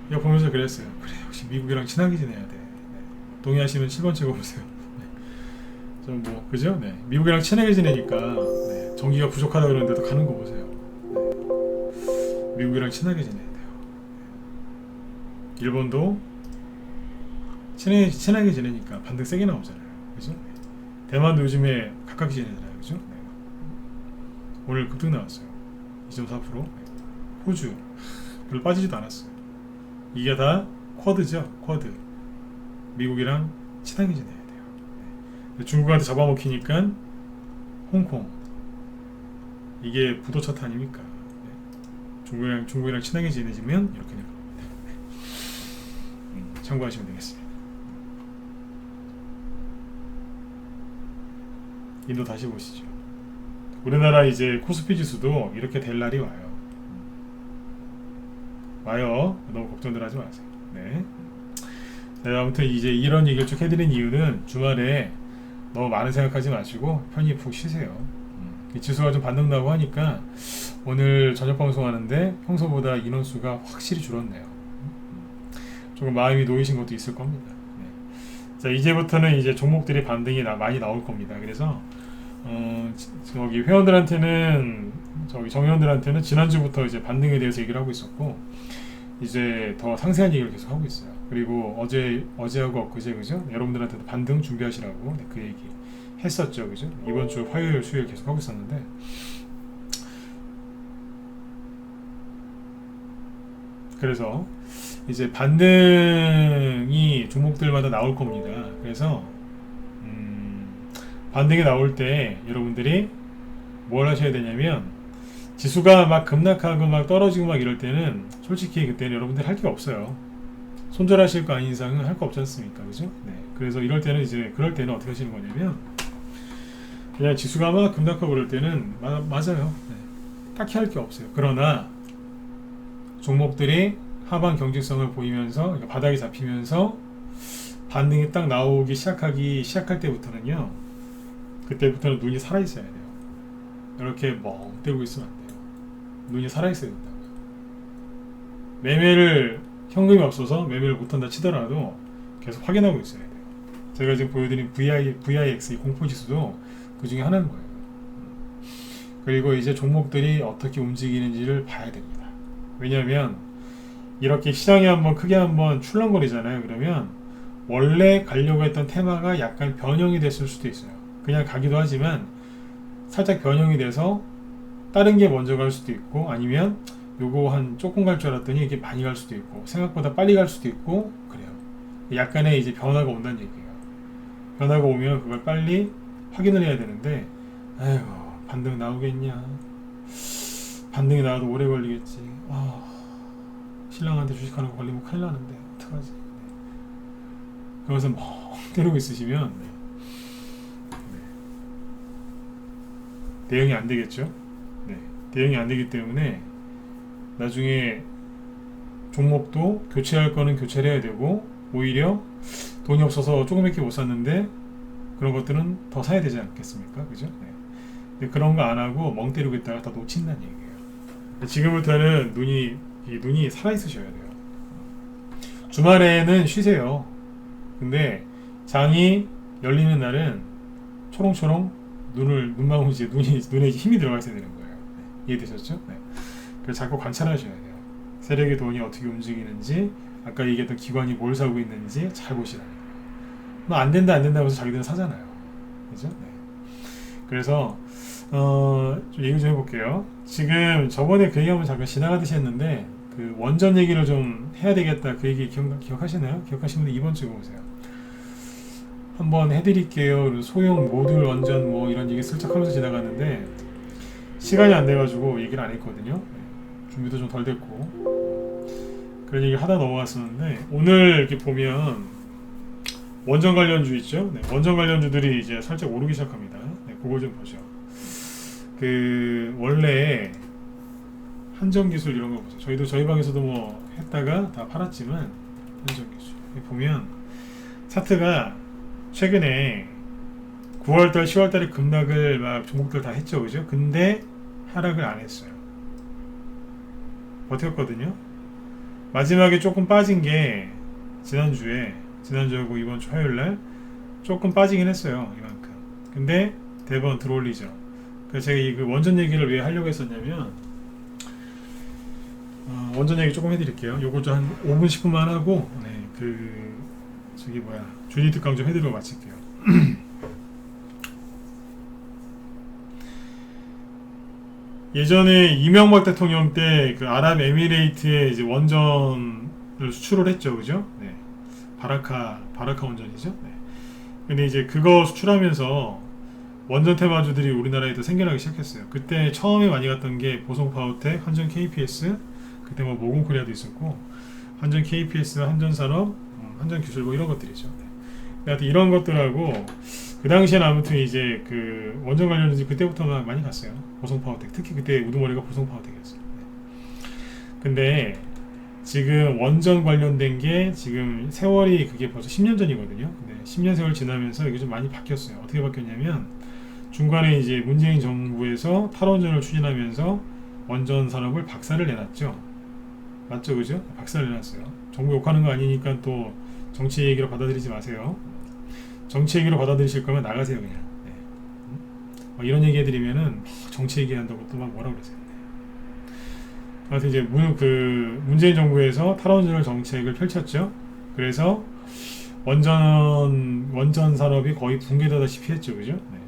이거 보면서 그랬어요. 그래, 역시 미국이랑 친하게 지내야 돼. 네. 동의하시면 7번 찍어보세요. 네. 좀 뭐 그죠? 네. 미국이랑 친하게 지내니까 네. 전기가 부족하다 그러는데도 가는 거 보세요. 네. 미국이랑 친하게 지내야 돼요. 일본도 친하게 지내니까 반등 세게 나오잖아요. 그죠? 네. 대만도 요즘에 가깝게 지내잖아요. 그죠? 네. 오늘 급등 나왔어요. 2.4%. 네. 호주 별로 빠지지도 않았어요. 이게 다 쿼드죠. 쿼드. 미국이랑 친하게 지내야 돼요. 네. 중국한테 잡아먹히니까 홍콩. 이게 부도차트 아닙니까? 네. 중국이랑 친하게 지내지면 이렇게 되는 겁니다. 네. 참고하시면 되겠습니다. 인도 다시 보시죠. 우리나라 이제 코스피 지수도 이렇게 될 날이 와요. 너무 걱정들 하지 마세요. 네. 네, 아무튼 이제 이런 얘기를 쭉 해드린 이유는 주말에 너무 많은 생각하지 마시고 편히 푹 쉬세요. 지수가 좀 반등 나고 하니까 오늘 저녁 방송하는데 평소보다 인원수가 확실히 줄었네요. 조금 마음이 놓이신 것도 있을 겁니다. 네. 자, 이제부터는 이제 종목들이 반등이 많이 나올 겁니다. 그래서 저기 회원들한테는 정회원들한테는 지난주부터 이제 반등에 대해서 얘기를 하고 있었고 이제 더 상세한 얘기를 계속 하고 있어요. 그리고 어제하고 엊그제 그죠? 여러분들한테도 반등 준비하시라고 네, 그 얘기 했었죠, 그죠? 이번 주 화요일, 수요일 계속 하고 있었는데 그래서 이제 반등이 종목들마다 나올 겁니다. 그래서 반등이 나올 때 여러분들이 뭘 하셔야 되냐면 지수가 막 급락하고 막 떨어지고 막 이럴 때는 솔직히 그때는 여러분들 할 게 없어요. 손절하실 거 아닌 이상은 할 거 없지 않습니까? 그죠? 네. 그래서 이럴 때는 이제 그럴 때는 어떻게 하시는 거냐면 그냥 지수가 막 급락하고 그럴 때는 맞아요. 네. 딱히 할 게 없어요. 그러나 종목들이 하방 경직성을 보이면서 그러니까 바닥이 잡히면서 반등이 딱 나오기 시작할 때부터는요. 그때부터는 눈이 살아있어야 돼요. 이렇게 멍 때리고 있으면 안 돼요. 눈이 살아있어야 된다고요. 매매를 현금이 없어서 매매를 못한다 치더라도 계속 확인하고 있어야 돼요. 제가 지금 보여드린 VIX 공포지수도 그 중에 하나인 거예요. 그리고 이제 종목들이 어떻게 움직이는지를 봐야 됩니다. 왜냐하면 이렇게 시장이 크게 한번 출렁거리잖아요. 그러면 원래 가려고 했던 테마가 약간 변형이 됐을 수도 있어요. 그냥 가기도 하지만 살짝 변형이 돼서 다른 게 먼저 갈 수도 있고 아니면 요거 한 조금 갈 줄 알았더니 이게 많이 갈 수도 있고 생각보다 빨리 갈 수도 있고 그래요. 약간의 이제 변화가 온다는 얘기예요. 변화가 오면 그걸 빨리 확인을 해야 되는데 아이고 반등 나오겠냐, 반등이 나와도 오래 걸리겠지, 신랑한테 주식하는 거 걸리면 큰일 나는데 어떡하지. 그래서 멍 때리고 있으시면 대응이 안 되겠죠. 네. 대응이 안 되기 때문에 나중에 종목도 교체할 거는 교체를 해야 되고, 오히려 돈이 없어서 조금밖에 못 샀는데 그런 것들은 더 사야 되지 않겠습니까? 그죠? 네. 근데 그런 거 안 하고 멍 때리고 있다가 다 놓친다는 얘기예요. 지금부터는 눈이 살아 있으셔야 돼요. 주말에는 쉬세요. 근데 장이 열리는 날은 초롱초롱 눈망울 이제 눈에 힘이 들어가 있어야 되는 거예요. 네. 이해되셨죠? 네. 그래서 자꾸 관찰하셔야 돼요. 세력의 돈이 어떻게 움직이는지, 아까 얘기했던 기관이 뭘 사고 있는지 잘 보시라는 거예요. 뭐 안 된다 해서 자기들은 사잖아요. 그죠? 네. 그래서 좀 얘기 좀 해볼게요. 지금 저번에 그 얘기 한번 잠깐 지나가듯이 했는데, 그 원전 얘기를 좀 해야 되겠다, 그 얘기 기억하시나요? 기억하시면 이번 주에 보세요. 한번 해드릴게요. 소형 모듈 원전 뭐 이런 얘기 슬쩍 하면서 지나갔는데 시간이 안 돼가지고 얘기를 안 했거든요. 네. 준비도 좀 덜 됐고 그런 얘기 하다 넘어갔었는데, 오늘 이렇게 보면 원전 관련주 있죠? 네. 원전 관련주들이 이제 살짝 오르기 시작합니다. 네. 그걸 좀 보죠. 그 원래 한전기술 이런 거 보세요. 저희 방에서도 뭐 했다가 다 팔았지만, 한전기술 보면 차트가 최근에 9월달, 10월달에 급락을 막 종목들 다 했죠, 그죠? 근데 하락을 안 했어요. 버텼거든요. 마지막에 조금 빠진 게 지난주하고 이번 주 화요일날 조금 빠지긴 했어요, 이만큼. 근데 대번 들어올리죠. 그래서 제가 이 그 원전 얘기를 왜 하려고 했었냐면, 원전 얘기 조금 해드릴게요. 요거 좀 한 5분 10분만 하고, 네, 주디 특강 좀 해드리고 마칠게요. 예전에 이명박 대통령 때 그 아랍에미레이트에 이제 원전을 수출을 했죠, 그죠? 네. 바라카 원전이죠. 네. 근데 이제 그거 수출하면서 원전 테마주들이 우리나라에도 생겨나기 시작했어요. 그때 처음에 많이 갔던 게 보성 파워텍, 한전 KPS, 그때 뭐 모금코리아도 있었고, 한전 KPS, 한전산업, 한전기술 뭐 이런 것들이죠. 네. 하여튼 이런 것들하고 그 당시에는 아무튼 이제 그 원전 관련주들이 그때부터 많이 갔어요. 보성 파워텍, 특히 그때 우두머리가 보성 파워텍이었어요. 네. 근데 지금 원전 관련된 게 지금 세월이 그게 벌써 10년 전이거든요. 근데 10년 세월 지나면서 이게 좀 많이 바뀌었어요. 어떻게 바뀌었냐면, 중간에 이제 문재인 정부에서 탈원전을 추진하면서 원전 산업을 박살을 내놨죠. 맞죠, 그죠? 박살을 내놨어요. 정부 욕하는 거 아니니까 또 정치 얘기로 받아들이지 마세요. 정치 얘기로 받아들이실 거면 나가세요, 그냥. 네. 이런 얘기 해드리면은 정치 얘기한다고 또 막 뭐라 그러세요. 그래서 이제 문재인 정부에서 탈원전 정책을 펼쳤죠. 그래서 원전 산업이 거의 붕괴되다시피 했죠, 그죠? 네.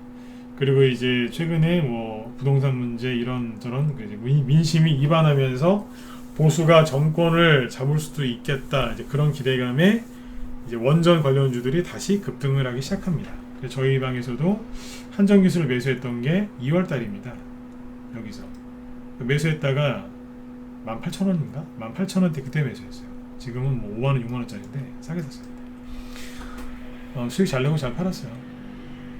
그리고 이제 최근에 뭐 부동산 문제 이런저런 민심이 이반하면서 보수가 정권을 잡을 수도 있겠다, 이제 그런 기대감에 이제 원전 관련주들이 다시 급등을 하기 시작합니다. 그래서 저희 방에서도 한전기술을 매수했던 게 2월 달입니다. 여기서 매수했다가 18,000원인가? 18,000원대 그때 매수했어요. 지금은 뭐 5만원, 6만원짜리인데 싸게 샀어요. 수익 잘 내고 잘 팔았어요.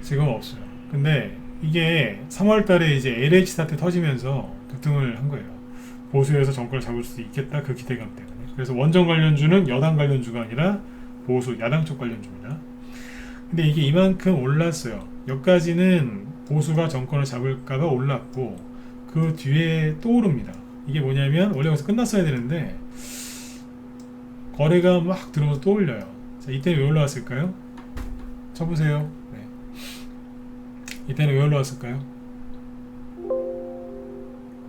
지금은 없어요. 근데 이게 3월달에 이제 LH 사태 터지면서 급등을 한 거예요. 보수에서 정권을 잡을 수도 있겠다, 그 기대감 때문에. 그래서 원전 관련주는 여당 관련주가 아니라 보수, 야당 쪽 관련주입니다. 근데 이게 이만큼 올랐어요. 여기까지는 보수가 정권을 잡을까봐 올랐고, 그 뒤에 또 오릅니다. 이게 뭐냐면, 원래 여기서 끝났어야 되는데 거래가 막 들어오면서 또 올려요. 자, 이때는 왜 올라왔을까요? 쳐보세요. 네. 이때는 왜 올라왔을까요?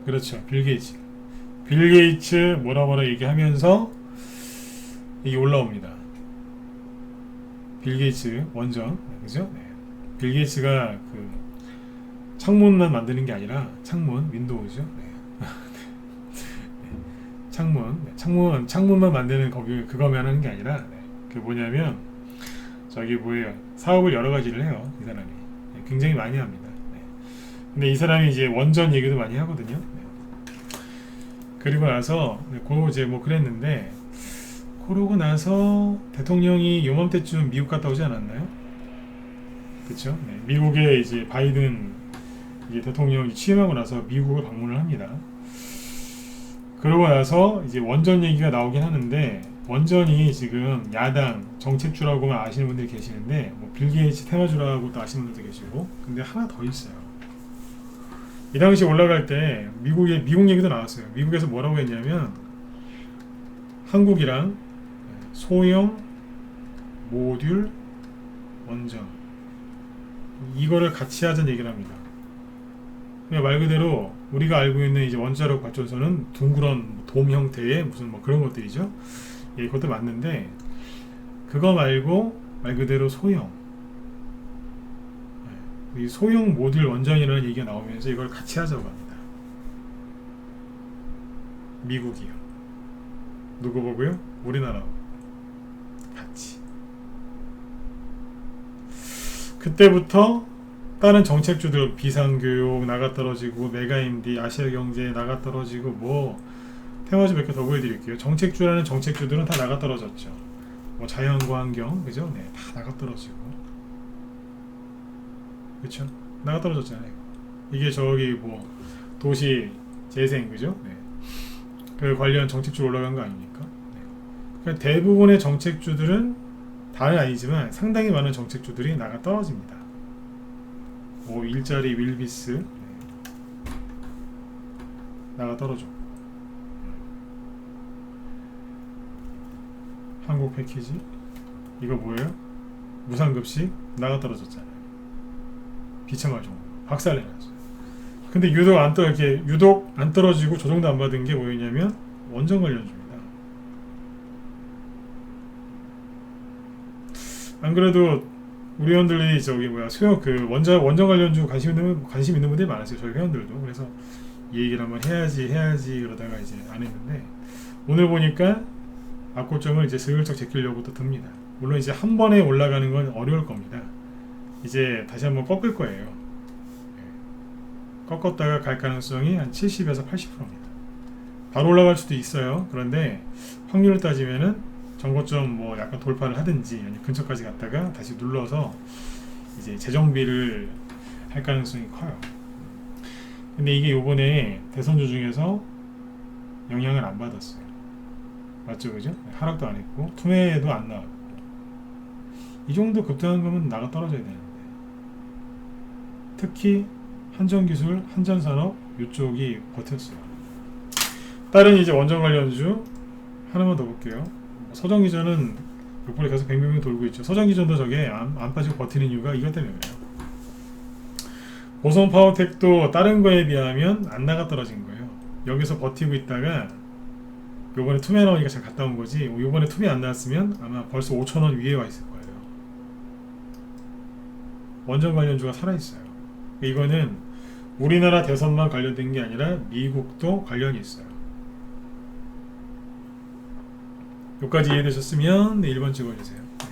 그렇죠. 빌 게이츠 뭐라 얘기하면서 이게 올라옵니다. 빌 게이츠 원전, 그죠? 네. 빌 게이츠가 그 창문만 만드는 게 아니라 윈도우죠. 네. 창문만 만드는 그거만 하는 게 아니라, 네. 그 뭐냐면 사업을 여러 가지를 해요, 이 사람이. 네. 굉장히 많이 합니다. 네. 근데 이 사람이 이제 원전 얘기도 많이 하거든요. 네. 그리고 나서 그랬는데, 그러고 나서 대통령이 요맘때쯤 미국 갔다 오지 않았나요? 그렇죠? 네. 미국에 이제 바이든 이제 대통령이 취임하고 나서 미국을 방문을 합니다. 그러고 나서 이제 원전 얘기가 나오긴 하는데 원전이 지금 야당 정책주라고만 아시는 분들이 계시는데 뭐 빌 게이츠 테마주라고도 아시는 분들도 계시고 근데 하나 더 있어요. 이 당시 올라갈 때 미국 얘기도 나왔어요. 미국에서 뭐라고 했냐면 한국이랑 소형 모듈 원전 이거를 같이 하자는 얘기를 합니다. 그냥 말 그대로 우리가 알고 있는 이제 원자력 발전소는 둥그런 돔 형태의 무슨 뭐 그런 것들이죠. 예, 그것도 맞는데 그거 말고 말 그대로 소형 이 소형 모듈 원전이라는 얘기가 나오면서 이걸 같이 하자고 합니다. 미국이요. 누구 보고요? 우리나라 같이. 그때부터 다른 정책주들 비상교육 나가떨어지고 메가임디 아시아경제 나가떨어지고 뭐 테마주 몇 개 더 보여드릴게요. 정책주라는 정책주들은 다 나가떨어졌죠. 뭐 자연과 환경 그죠? 네, 다 나가떨어지고 그쵸? 나가떨어졌잖아요. 이게 저기 뭐 도시 재생 그죠? 네. 그 관련 정책주 올라간 거 아닙니까? 네. 그러니까 대부분의 정책주들은 다는 아니지만 상당히 많은 정책주들이 나가떨어집니다. 뭐 일자리 윌비스 네. 나가떨어져. 한국 패키지 이거 뭐예요? 무상급식 나가떨어졌잖아요. 비참할 정도 박살내놨어요. 근데 유독 안 떨어지고 조정도 안 받은 게 뭐였냐면 원전 관련주입니다. 안 그래도 우리 회원들이 저기 뭐야 수영 그 원전 관련주 관심 있는 분들이 많았어요. 저희 회원들도. 그래서 이 얘기를 한번 해야지 그러다가 이제 안 했는데 오늘 보니까 앞고점을 이제 슬쩍 제끼려고 또 듭니다. 물론 이제 한 번에 올라가는 건 어려울 겁니다. 이제 다시 한번 꺾을 거예요. 꺾었다가 갈 가능성이 한 70에서 80%입니다. 바로 올라갈 수도 있어요. 그런데 확률을 따지면은 정고점 뭐 약간 돌파를 하든지 아니면 근처까지 갔다가 다시 눌러서 이제 재정비를 할 가능성이 커요. 근데 이게 요번에 대선주 중에서 영향을 안 받았어요. 맞죠, 그죠? 하락도 안 했고 투매도 안 나왔고 이 정도 급등한 거면 나가 떨어져야 되는데 특히 한전기술, 한전산업 이쪽이 버텼어요. 다른 이제 원전 관련주 하나만 더 볼게요. 서정기전은 요번에 계속 뱅뱅뱅 돌고 있죠. 서정기전도 저게 안 빠지고 버티는 이유가 이것 때문에 그래요. 보성파워텍도 다른 거에 비하면 안 나가 떨어진 거예요. 여기서 버티고 있다가 요번에 투매 나오니까 잘 갔다 온 거지 요번에 투매 안 나왔으면 아마 벌써 5,000원 위에 와 있을 거예요. 원전 관련주가 살아있어요. 이거는 우리나라 대선만 관련된 게 아니라 미국도 관련이 있어요. 여기까지 이해되셨으면 네, 1번 찍어주세요. 네.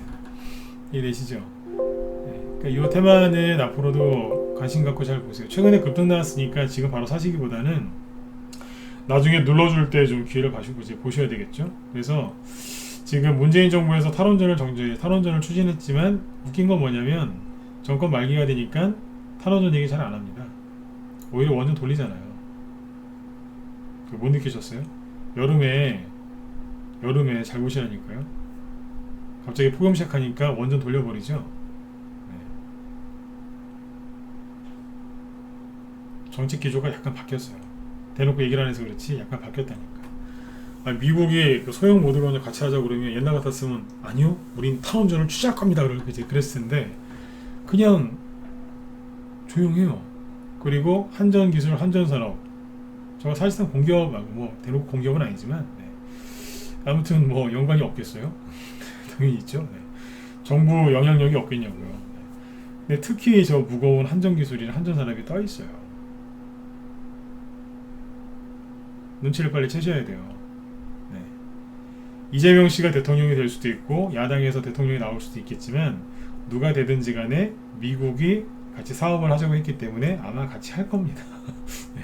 이해되시죠? 네. 그러니까 이 테마는 앞으로도 관심 갖고 잘 보세요. 최근에 급등 나왔으니까 지금 바로 사시기보다는 나중에 눌러줄 때 좀 기회를 보셔야 되겠죠. 그래서 지금 문재인 정부에서 탈원전을 추진했지만 웃긴 건 뭐냐면 정권 말기가 되니까 탈원전 얘기 잘 안 합니다. 오히려 원전 돌리잖아요. 못 느끼셨어요? 여름에 잘 보시라니까요. 갑자기 폭염 시작하니까 원전 돌려버리죠. 네. 정책 기조가 약간 바뀌었어요. 대놓고 얘기를 안 해서 그렇지 약간 바뀌었다니까. 미국이 그 소형 모듈 원전 같이 하자고 그러면 옛날 같았으면 아니요 우린 탈원전을 취재할 겁니다 그랬을 텐데 그냥 조용해요. 그리고 한전기술, 한전산업 저거 사실상 공기업하고 뭐 대놓고 공기업은 아니지만 네. 아무튼 뭐 연관이 없겠어요? 당연히 있죠. 네. 정부 영향력이 없겠냐고요. 네. 근데 특히 저 무거운 한전기술이나 한전산업이 떠 있어요. 눈치를 빨리 채셔야 돼요. 네. 이재명 씨가 대통령이 될 수도 있고 야당에서 대통령이 나올 수도 있겠지만 누가 되든지 간에 미국이 같이 사업을 하자고 했기 때문에 아마 같이 할 겁니다. 네.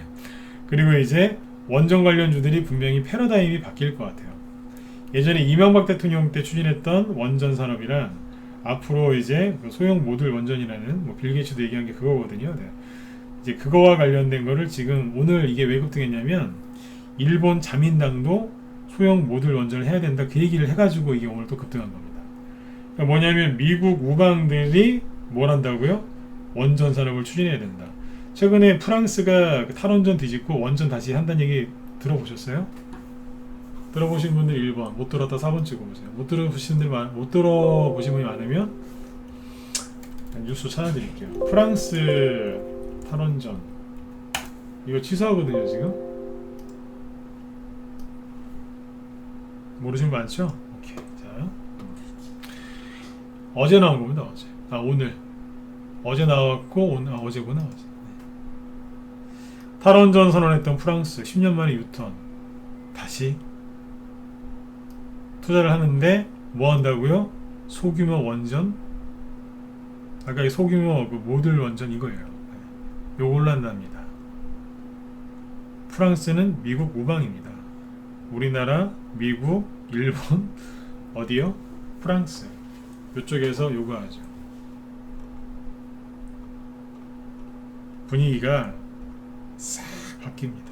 그리고 이제 원전 관련주들이 분명히 패러다임이 바뀔 것 같아요. 예전에 이명박 대통령 때 추진했던 원전 산업이랑 앞으로 이제 소형 모듈 원전이라는 뭐 빌 게이츠도 얘기한 게 그거거든요. 네. 이제 그거와 관련된 거를 지금 오늘 이게 왜 급등했냐면 일본 자민당도 소형 모듈 원전을 해야 된다. 그 얘기를 해가지고 이게 오늘 또 급등한 겁니다. 그러니까 뭐냐면 미국 우방들이 뭘 한다고요? 원전 산업을 추진해야 된다. 최근에 프랑스가 탈원전 뒤집고 원전 다시 한다는 얘기 들어보셨어요? 들어보신 분들 1번, 못 들었다 4번 찍어보세요. 못 들어보신 분이 많으면 뉴스 찾아드릴게요. 프랑스 탈원전 이거 취소하거든요 지금. 모르시는 분 많죠? 오케이. 자, 어제 나온 겁니다. 오늘 어제 나왔고 오늘 어제구나. 어제. 탈원전 선언했던 프랑스 10년 만에 유턴 다시 투자를 하는데 뭐 한다고요? 소규모 원전, 아까 이 소규모 그 모듈 원전 이거예요. 요걸로 한답니다. 프랑스는 미국 우방입니다. 우리나라, 미국, 일본, 어디요? 프랑스. 이쪽에서 요구하죠. 분위기가 싹 바뀝니다.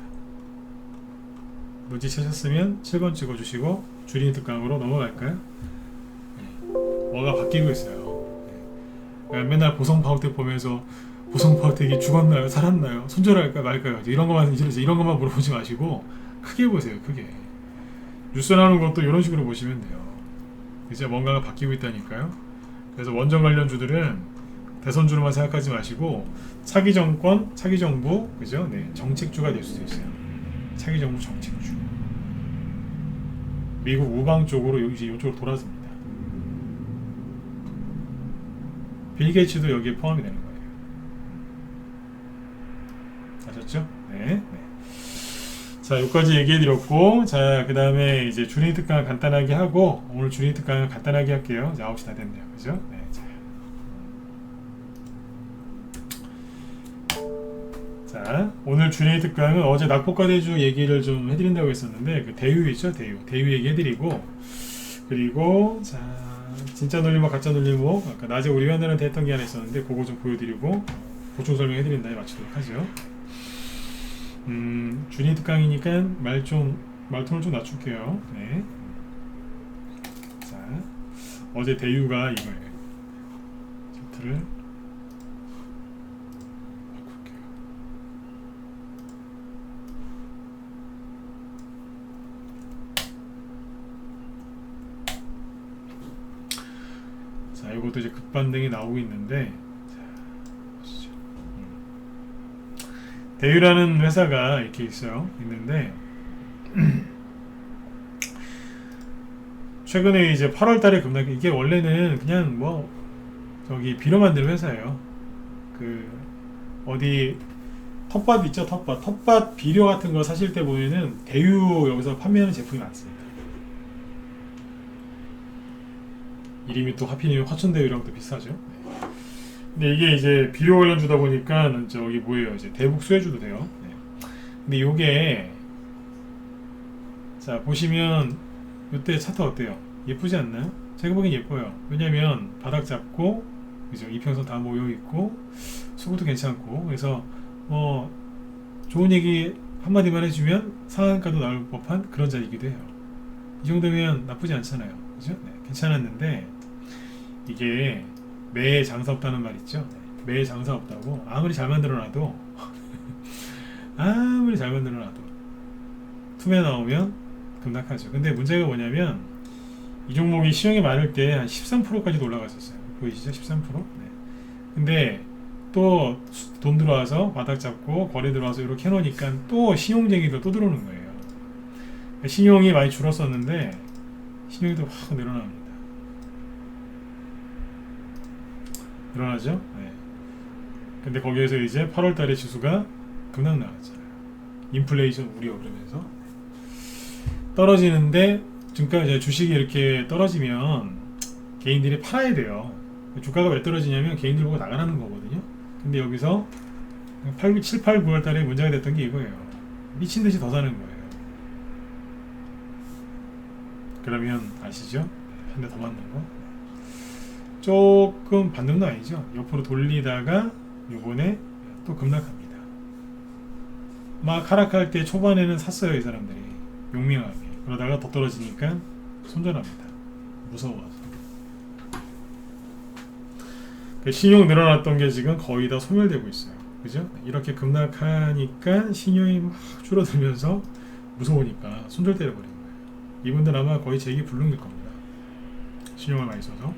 눈치채셨으면 7번 찍어주시고 주린 특강으로 넘어갈까요? 네. 뭐가 바뀌고 있어요. 네. 맨날 보성파워텍 보면서 보성파워텍이 죽었나요? 살았나요? 손절할까 말까요? 이런 것만 물어보지 마시고 크게 보세요. 크게. 뉴스 나오는 것도 이런 식으로 보시면 돼요. 이제 뭔가가 바뀌고 있다니까요. 그래서 원전 관련주들은 대선주로만 생각하지 마시고 차기 정권, 차기 정부, 그죠? 네, 정책주가 될 수도 있어요. 차기 정부 정책주. 미국 우방 쪽으로 이제 이쪽으로 돌아섭니다. 빌 게이츠도 여기에 포함이 되는 거예요. 아셨죠? 네. 네. 자, 여기까지 얘기해드렸고, 자, 그 다음에 이제 주린 특강 간단하게 하고, 오늘 주린 특강은 간단하게 할게요. 이제 9시 다 됐네요. 그죠? 네. 자, 오늘 주린 특강은 어제 낙폭과대주 얘기를 좀 해드린다고 했었는데, 그 대유 있죠? 대유 얘기 해드리고, 그리고, 자, 진짜 놀림목, 가짜 놀림목, 아까 낮에 우리 회원들한테 했던 게 하나 있었는데, 그거 좀 보여드리고, 보충 설명해드린 다음에 마치도록 하죠. 주린 특강이니까 말톤을 좀 낮출게요. 네. 자, 어제 대유가 이거예요. 차트를 바꿀게요. 자, 이것도 이제 급반등이 나오고 있는데, 대유라는 회사가 이렇게 있는데 최근에 이제 8월달에 급락이, 이게 원래는 그냥 뭐 저기 비료 만드는 회사예요. 그 어디 텃밭 있죠? 텃밭 비료 같은 거 사실 때 보면은 대유 여기서 판매하는 제품이 많습니다. 이름이 또 하필이면 화천대유랑 또 비슷하죠. 근데 이게 이제 비료 관련주다 보니까 저기 뭐예요? 이제 대북 수혜주도 돼요. 네. 근데 요게 자 보시면 이때 차트 어때요? 예쁘지 않나요? 제가 보기엔 예뻐요. 왜냐면 바닥 잡고 그죠? 이평선 다 모여 있고 수급도 괜찮고 그래서 뭐 좋은 얘기 한마디만 해주면 상한가도 나올 법한 그런 자리이기도 해요. 이 정도면 나쁘지 않잖아요. 그죠? 네, 괜찮았는데 이게 매해 장사 없다는 말 있죠? 매해 장사 없다고 아무리 잘 만들어놔도 투매 나오면 급락하죠. 근데 문제가 뭐냐면 이 종목이 시황이 많을 때 한 13%까지도 올라갔었어요. 보이시죠? 13%? 네. 근데 또 돈 들어와서 바닥 잡고 거래 들어와서 이렇게 해놓으니까 또 신용쟁이도 또 들어오는 거예요. 신용이 많이 줄었었는데 신용이 또 확 늘어납니다. 늘어나죠? 네. 근데 거기에서 이제 8월달에 지수가 급락 나왔잖아요. 인플레이션 우려 그러면서 떨어지는데 그러니까 이제 주식이 이렇게 떨어지면 개인들이 팔아야 돼요. 주가가 왜 떨어지냐면 개인들 보고 나가라는 거거든요. 근데 여기서 7, 8, 9월달에 문제가 됐던 게 이거예요. 미친 듯이 더 사는 거예요. 그러면 아시죠? 한 대 더 맞는 거. 조금 반등도 아니죠. 옆으로 돌리다가 요번에 또 급락합니다. 막 하락할 때 초반에는 샀어요 이 사람들이 용맹하게. 그러다가 더 떨어지니까 손절합니다. 무서워서. 신용 늘어났던 게 지금 거의 다 소멸되고 있어요. 그죠? 이렇게 급락하니까 신용이 막 줄어들면서 무서우니까 손절 때려버리는 거예요. 이분들 아마 거의 재기 불능일 겁니다. 신용을 많이 써서.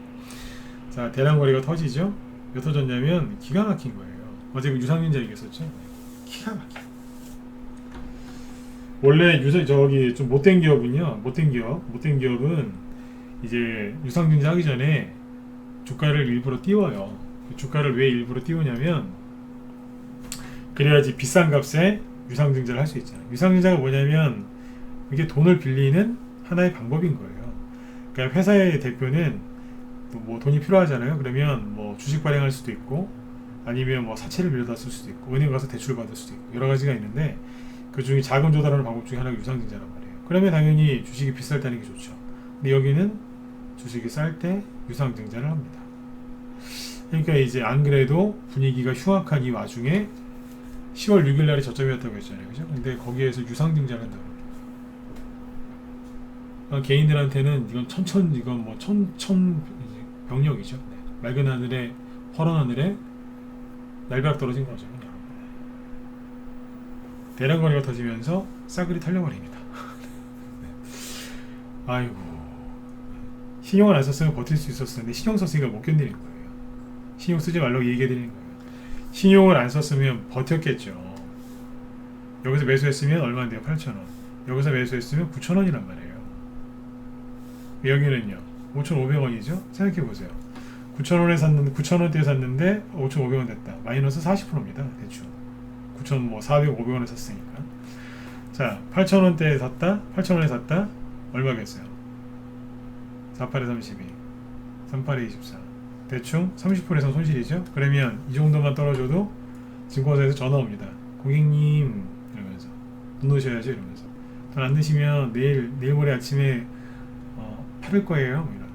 자, 대량거래가 터지죠? 왜 터졌냐면 기가 막힌 거예요. 어제 그 유상민자 얘기했었죠? 기가 막혀. 원래 저기 좀 못된 기업은요, 못된 기업은 이제 유상증자 하기 전에 주가를 일부러 띄워요. 주가를 왜 일부러 띄우냐면 그래야지 비싼 값에 유상증자를 할 수 있잖아요. 유상증자가 뭐냐면 이게 돈을 빌리는 하나의 방법인 거예요. 그러니까 회사의 대표는 뭐 돈이 필요하잖아요. 그러면 뭐 주식 발행할 수도 있고 아니면 뭐 사채를 빌려다 쓸 수도 있고 은행 가서 대출 받을 수도 있고 여러 가지가 있는데 그 중에 자금 조달하는 방법 중에 하나가 유상증자란 말이에요. 그러면 당연히 주식이 비쌀 때 하는 게 좋죠. 근데 여기는 주식이 쌀 때 유상증자를 합니다. 그러니까 이제 안 그래도 분위기가 흉악한 이 와중에 10월 6일 날이 저점이었다고 했잖아요. 그죠? 근데 거기에서 유상증자를 한다고 합니다. 개인들한테는 이건 뭐 천병력이죠. 네. 맑은 하늘에 허런 하늘에 날벼락 떨어진 거죠. 그냥. 대량거래가 터지면서 싸그리 털려버립니다. 네. 아이고, 신용을 안 썼으면 버틸 수 있었는데 신용 썼으니까 못 견디는 거예요. 신용 쓰지 말라고 얘기해드리는 거예요. 신용을 안 썼으면 버텼겠죠. 여기서 매수했으면 얼마인데요? 8,000원. 여기서 매수했으면 9,000원이란 말이에요. 여기는요 5,500원이죠. 생각해보세요. 9,000원대에 샀는데 5,500원 됐다. 마이너스 40%입니다. 대충 9,400, 500원에 샀으니까. 자, 8,000원대에 샀다. 8,000원에 샀다. 얼마겠어요? 48에 32, 38에 24. 대충 30% 이상 손실이죠. 그러면 이 정도만 떨어져도 증권사에서 전화 옵니다. 고객님 이러면서 돈 넣으셔야죠 이러면서. 돈 안 넣으시면 내일 모레 아침에 팔을 거예요. 뭐 이런.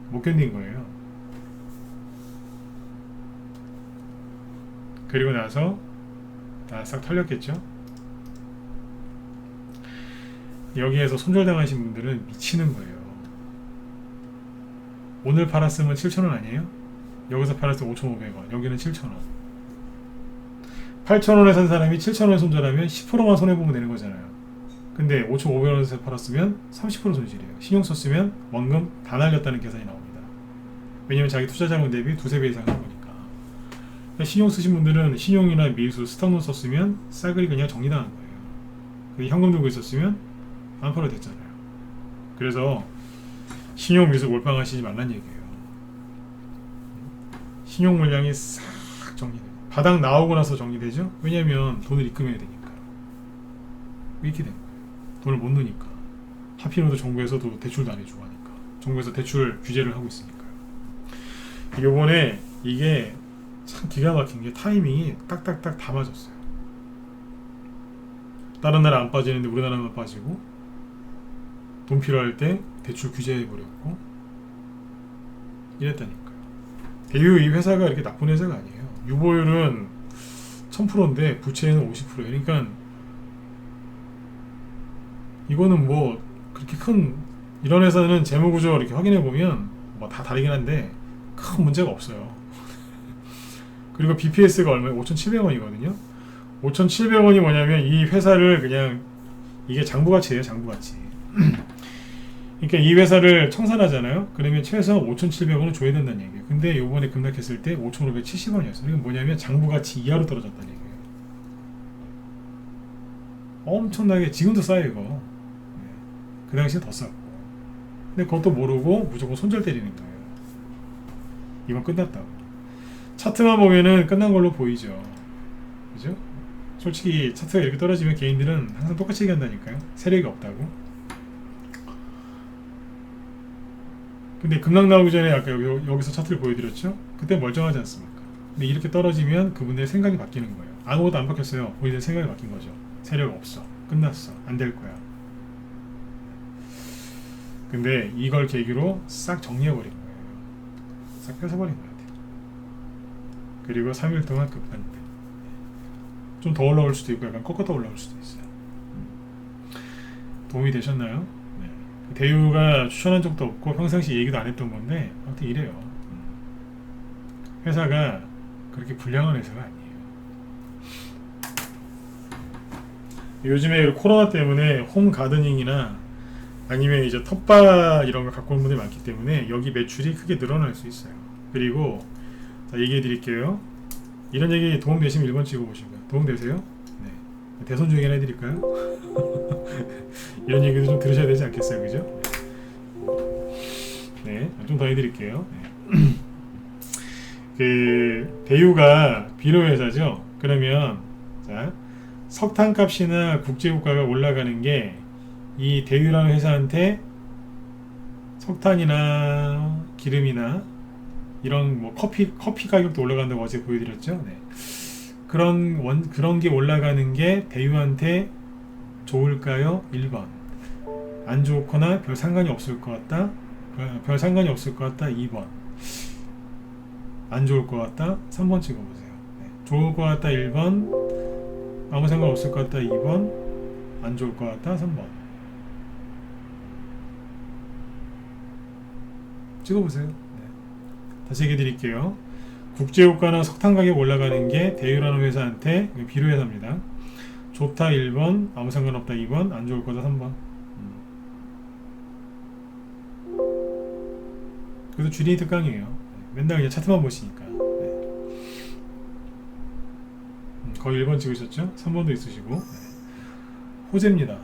못 견딘 거예요. 그리고 나서 다 싹 털렸겠죠. 여기에서 손절당하신 분들은 미치는 거예요. 오늘 팔았으면 7,000원 아니에요? 여기서 팔았으면 5,500원. 여기는 7,000원. 8,000원에 산 사람이 7,000원 손절하면 10%만 손해보면 되는 거잖아요. 근데 5,500원에서 팔았으면 30% 손실이에요. 신용 썼으면 원금 다 날렸다는 계산이 나옵니다. 왜냐면 자기 투자 자금 대비 두세 배 이상 한 거니까. 그러니까 신용 쓰신 분들은 신용이나 미수, 스탁론 썼으면 싸그리 그냥 정리당한 거예요. 현금 들고 있었으면 안 팔아도 됐잖아요. 그래서 신용 미수 몰빵하시지 말란 얘기예요. 신용 물량이 싹 정리돼요. 바닥 나오고 나서 정리되죠. 왜냐면 돈을 입금해야 되니까. 이렇게 된 거예요. 돈을 못 넣으니까. 하필이면 정부에서도 대출도 안 해주고 하니까. 정부에서 대출 규제를 하고 있으니까요. 요번에 이게 참 기가 막힌 게 타이밍이 딱딱딱 다 맞았어요. 다른 나라 안 빠지는데 우리나라만 빠지고, 돈 필요할 때 대출 규제해버렸고 이랬다니까요. 대유 이 회사가 이렇게 나쁜 회사가 아니에요. 유보율은 1000%인데 부채는 50%예요. 그러니까 이거는 뭐 그렇게 큰, 이런 회사는 재무구조 이렇게 확인해보면 뭐 다 다르긴 한데 큰 문제가 없어요. 그리고 BPS가 얼마예요? 5,700원이거든요. 5,700원이 뭐냐면 이 회사를 그냥 이게 장부가치예요. 장부가치. 그러니까 이 회사를 청산하잖아요. 그러면 최소 5,700원을 줘야 된다는 얘기예요. 근데 요번에 급락했을 때 5,570원이었어요. 이건 뭐냐면 장부가치 이하로 떨어졌다는 얘기예요. 엄청나게 지금도 싸요 이거. 그 당시에 더 쌌고. 근데 그것도 모르고 무조건 손절 때리는 거예요. 이건 끝났다고. 차트만 보면은 끝난 걸로 보이죠. 그죠? 솔직히 차트가 이렇게 떨어지면 개인들은 항상 똑같이 얘기한다니까요. 세력이 없다고. 근데 급락 나오기 전에 아까 여기서 차트를 보여드렸죠? 그때 멀쩡하지 않습니까? 근데 이렇게 떨어지면 그분들의 생각이 바뀌는 거예요. 아무것도 안 바뀌었어요. 본인의 생각이 바뀐 거죠. 세력 없어. 끝났어. 안 될 거야. 근데 이걸 계기로 싹 정리해버린 거예요. 싹 뺏어버린 것 같아요. 그리고 3일 동안 급반등. 좀 더 올라올 수도 있고 약간 꺾었다 올라올 수도 있어요. 도움이 되셨나요? 네. 대유가 추천한 적도 없고 평상시 얘기도 안 했던 건데 아무튼 이래요. 회사가 그렇게 불량한 회사가 아니에요. 요즘에 코로나 때문에 홈 가드닝이나 아니면 이제 텃밭 이런 거 갖고 온 분들이 많기 때문에 여기 매출이 크게 늘어날 수 있어요. 그리고 자, 얘기해 드릴게요. 이런 얘기 도움 되시면 1번 찍어보시고요. 도움 되세요? 네. 대손 중에 하나 해드릴까요? 이런 얘기도 좀 들으셔야 되지 않겠어요? 그죠? 네. 좀 더 해드릴게요. 네. 그 대유가 비료회사죠. 그러면 자 석탄값이나 국제유가가 올라가는 게 이 대유라는 회사한테 석탄이나 기름이나 이런 뭐 커피 가격도 올라간다고 어제 보여드렸죠. 네. 그런 게 올라가는 게 대유한테 좋을까요? 1번. 안 좋거나 별 상관이 없을 것 같다. 별 상관이 없을 것 같다. 2번. 안 좋을 것 같다. 3번 찍어보세요. 네. 좋을 것 같다. 1번. 아무 상관 없을 것 같다. 2번. 안 좋을 것 같다. 3번. 찍어보세요. 네. 다시 얘기해 드릴게요. 국제유가나 석탄 가격 올라가는 게 대유라는 회사한테 비료회사입니다. 좋다 1번, 아무 상관없다 2번, 안 좋을 거다 3번. 그래서 주린이 특강이에요. 맨날 그냥 차트만 보시니까. 네. 거의 1번 찍으셨죠? 3번도 있으시고. 네. 호재입니다.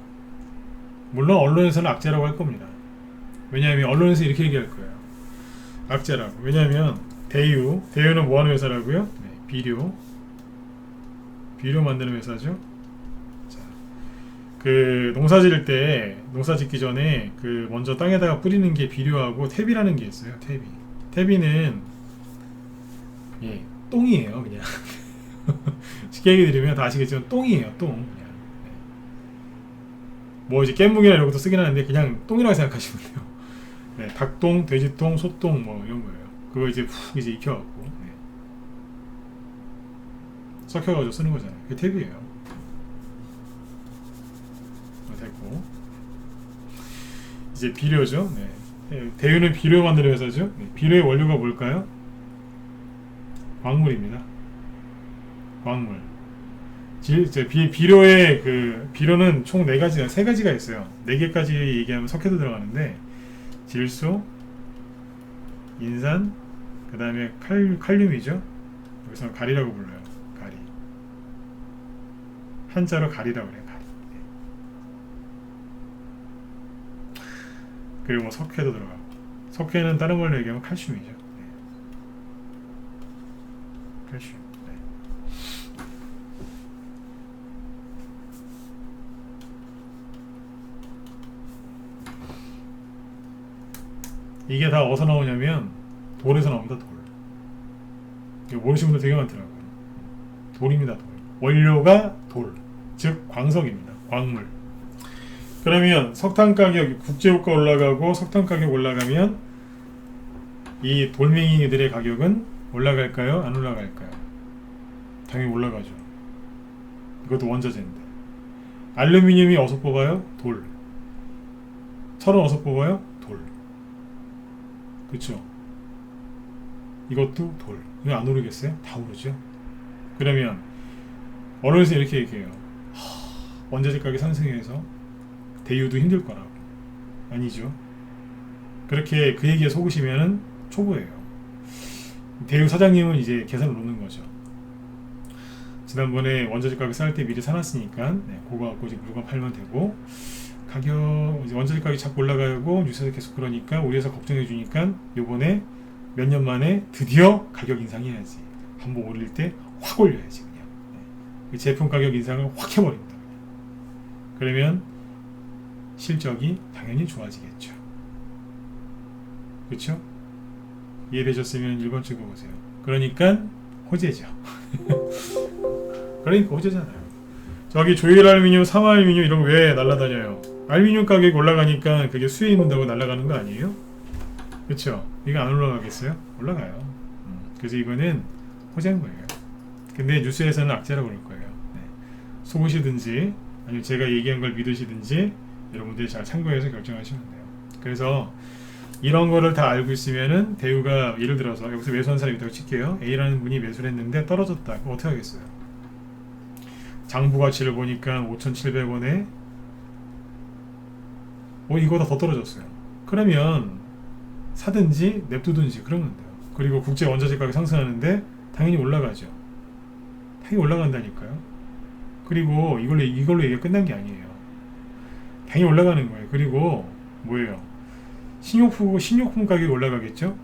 물론 언론에서는 악재라고 할 겁니다. 왜냐하면 언론에서 이렇게 얘기할 거예요. 악재라고. 왜냐하면 대유는 뭐하는 회사라고요? 네, 비료 만드는 회사죠. 자, 그 농사 지을 때 농사 짓기 전에 그 먼저 땅에다가 뿌리는 게 비료하고 퇴비라는 게 있어요. 퇴비는 예, 똥이에요. 그냥 쉽게 얘기 드리면 다 아시겠지만 똥이에요. 똥 그냥. 네. 뭐 이제 깻묵이나 이런 것도 쓰긴 하는데 그냥 똥이라고 생각하시면 돼요. 네, 닭똥, 돼지똥, 소똥 뭐 이런 거예요. 그거 이제 푹 이제 익혀갖고 네. 섞여가지고 쓰는 거잖아요. 그게 탭이에요. 됐고 이제 비료죠. 네. 대유는 비료 만드는 회사죠. 네. 비료의 원료가 뭘까요? 광물입니다. 광물. 비료의 비료는 총 3가지가 있어요. 4개까지 얘기하면 석회도 들어가는데 질소, 인산, 그 다음에 칼륨이죠. 여기서 가리라고 불러요. 가리. 한자로 가리라고 그래요. 가리. 네. 그리고 뭐 석회도 들어가고. 석회는 다른 걸로 얘기하면 칼슘이죠. 네. 칼슘. 네. 이게 다 어디서 나오냐면 돌에서 나옵니다. 돌. 이거 모르시는 분들 되게 많더라고요. 돌입니다. 돌. 원료가 돌. 즉 광석입니다. 광물. 그러면 석탄 가격, 국제유가 올라가고 석탄 가격 올라가면 이 돌멩이들의 가격은 올라갈까요? 안 올라갈까요? 당연히 올라가죠. 이것도 원자재인데. 알루미늄이 어디서 뽑아요? 돌. 철은 어디서 뽑아요? 돌. 그쵸? 이것도 돌. 이거 안 오르겠어요? 다 오르죠? 그러면 언론에서 이렇게 얘기해요. 원자재 가격 상승해서 대유도 힘들 거라고. 아니죠. 그렇게 그 얘기에 속으시면은 초보예요. 대유 사장님은 이제 계산을 놓는 거죠. 지난번에 원자재 가격 쌀 때 미리 사놨으니까 네, 그거 갖고 이제 물건 팔면 되고 가격 이제 원자재 가격이 자꾸 올라가고 뉴스에서 계속 그러니까 우리 회사 걱정해 주니까 요번에 몇 년 만에 드디어 가격 인상해야지. 한번 올릴 때 확 올려야지 그냥. 네. 제품 가격 인상을 확 해버립니다. 그러면 실적이 당연히 좋아지겠죠. 그렇죠? 이해되셨으면 1번 찍어보세요. 그러니까 호재죠. 그러니까 호재잖아요. 저기 조일 알루미늄, 삼화 알루미늄 이런 거 왜 날아다녀요? 알루미늄 가격이 올라가니까 그게 수혜 입는다고 날아가는 거 아니에요? 그렇죠? 이거 안 올라가겠어요? 올라가요. 그래서 이거는 호재인 거예요. 근데 뉴스에서는 악재라고 그럴 거예요. 네. 속으시든지 아니면 제가 얘기한 걸 믿으시든지 여러분들이 잘 참고해서 결정하시면 돼요. 그래서 이런 거를 다 알고 있으면은 대우가 예를 들어서 여기서 매수한 사람이 있다고 칠게요. A라는 분이 매수를 했는데 떨어졌다. 그럼 어떻게 하겠어요? 장부 가치를 보니까 5,700원에 이거보다 더 떨어졌어요. 그러면 사든지 냅두든지 그러면 돼요. 그리고 국제 원자재 가격이 상승하는데 당연히 올라가죠. 당연히 올라간다니까요. 그리고 이걸로 얘기가 끝난 게 아니에요. 당연히 올라가는 거예요. 그리고 뭐예요? 식료품 가격이 올라가겠죠?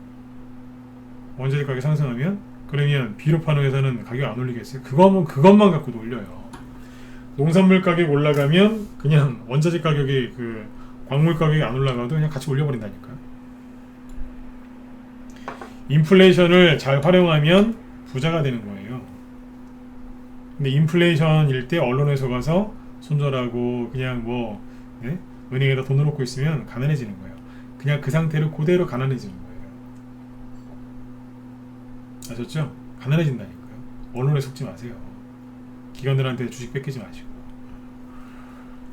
원자재 가격이 상승하면 그러면 비료파는 회사는 가격 안 올리겠어요? 그것만 갖고도 올려요. 농산물 가격 올라가면 그냥 원자재 가격이 광물 가격이 안 올라가도 그냥 같이 올려버린다니까요. 인플레이션을 잘 활용하면 부자가 되는 거예요. 근데 인플레이션일 때 언론에서 가서 손절하고 그냥 네? 은행에다 돈을 놓고 있으면 가난해지는 거예요. 그냥 그 상태로 그대로 가난해지는 거예요. 아셨죠? 가난해진다니까요. 언론에 속지 마세요. 기관들한테 주식 뺏기지 마시고.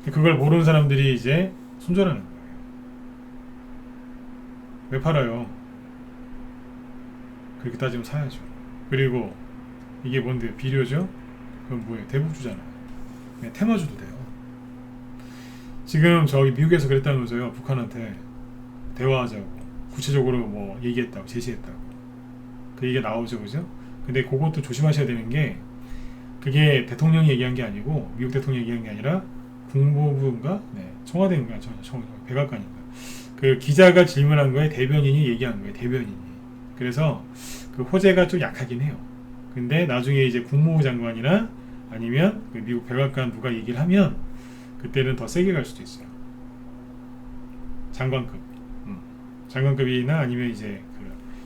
그걸 모르는 사람들이 이제 손절하는 거예요. 왜 팔아요? 그렇게 따지면 사야죠. 그리고 이게 뭔데요? 비료죠? 그건 뭐예요? 대북주잖아요. 그냥 테마주도 돼요. 지금 저기 미국에서 그랬다면서요. 북한한테 대화하자고 구체적으로 얘기했다고 제시했다고 그 얘기가 나오죠. 그죠? 근데 그것도 조심하셔야 되는 게 그게 대통령이 얘기한 게 아니고 미국 대통령이 얘기한 게 아니라 국무부인가? 네, 청와대인가? 백악관인가? 그 기자가 질문한 거에 대변인이 얘기한 거예요. 대변인이. 그래서 그 호재가 좀 약하긴 해요. 근데 나중에 이제 국무부 장관이나 아니면 그 미국 백악관 누가 얘기를 하면 그때는 더 세게 갈 수도 있어요. 장관급. 장관급이나 아니면 이제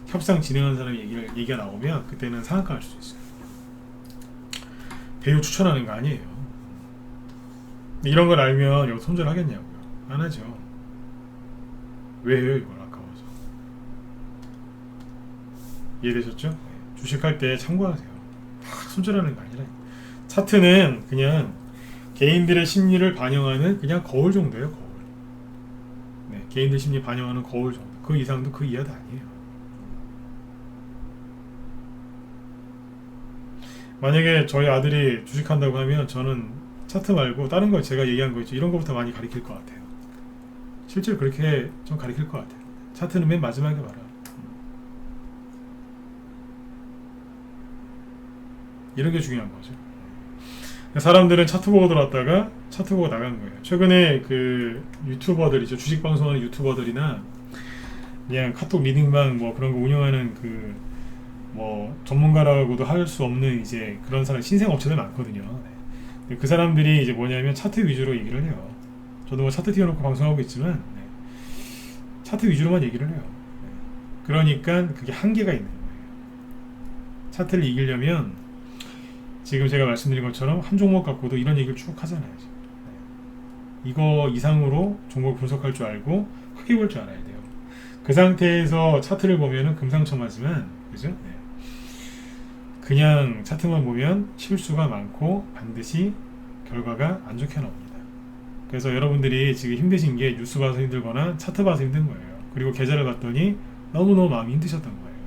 협상 진행하는 사람이 얘기가 나오면 그때는 상한가 할 수도 있어요. 대우 추천하는 거 아니에요. 이런 걸 알면 여기 손절하겠냐고요. 안 하죠. 왜 해요? 이걸 아까워서. 이해되셨죠? 네. 주식할 때 참고하세요. 손절하는 거 아니라. 차트는 그냥 개인들의 심리를 반영하는 그냥 거울 정도예요. 거울. 네, 개인들 심리 반영하는 거울 정도. 그 이상도 그 이하도 아니에요. 만약에 저희 아들이 주식한다고 하면 저는 차트 말고 다른 거 제가 얘기한 거 있죠. 이런 거부터 많이 가르칠 것 같아요. 실제로 그렇게 좀 가르칠 것 같아요. 차트는 맨 마지막에 말아. 이런 게 중요한 거죠. 사람들은 차트 보고 들어왔다가 차트 보고 나간 거예요. 최근에 그 유튜버들이죠. 주식 방송하는 유튜버들이나 그냥 카톡 리딩방 그런 거 운영하는 전문가라고도 할 수 없는 이제 그런 사람 신생 업체들 많거든요. 네. 그 사람들이 이제 뭐냐면 차트 위주로 얘기를 해요. 저도 차트 띄워놓고 방송하고 있지만 네. 차트 위주로만 얘기를 해요. 네. 그러니까 그게 한계가 있는 거예요. 차트를 이기려면 지금 제가 말씀드린 것처럼 한 종목 갖고도 이런 얘기를 쭉 하잖아요. 지금. 네. 이거 이상으로 종목 분석할 줄 알고 크게 볼 줄 알아야 돼요. 그 상태에서 차트를 보면은 금상첨화지만 그죠? 네. 그냥 차트만 보면 실수가 많고 반드시 결과가 안 좋게 나옵니다. 그래서 여러분들이 지금 힘드신 게 뉴스 봐서 힘들거나 차트 봐서 힘든 거예요. 그리고 계좌를 봤더니 너무너무 마음이 힘드셨던 거예요.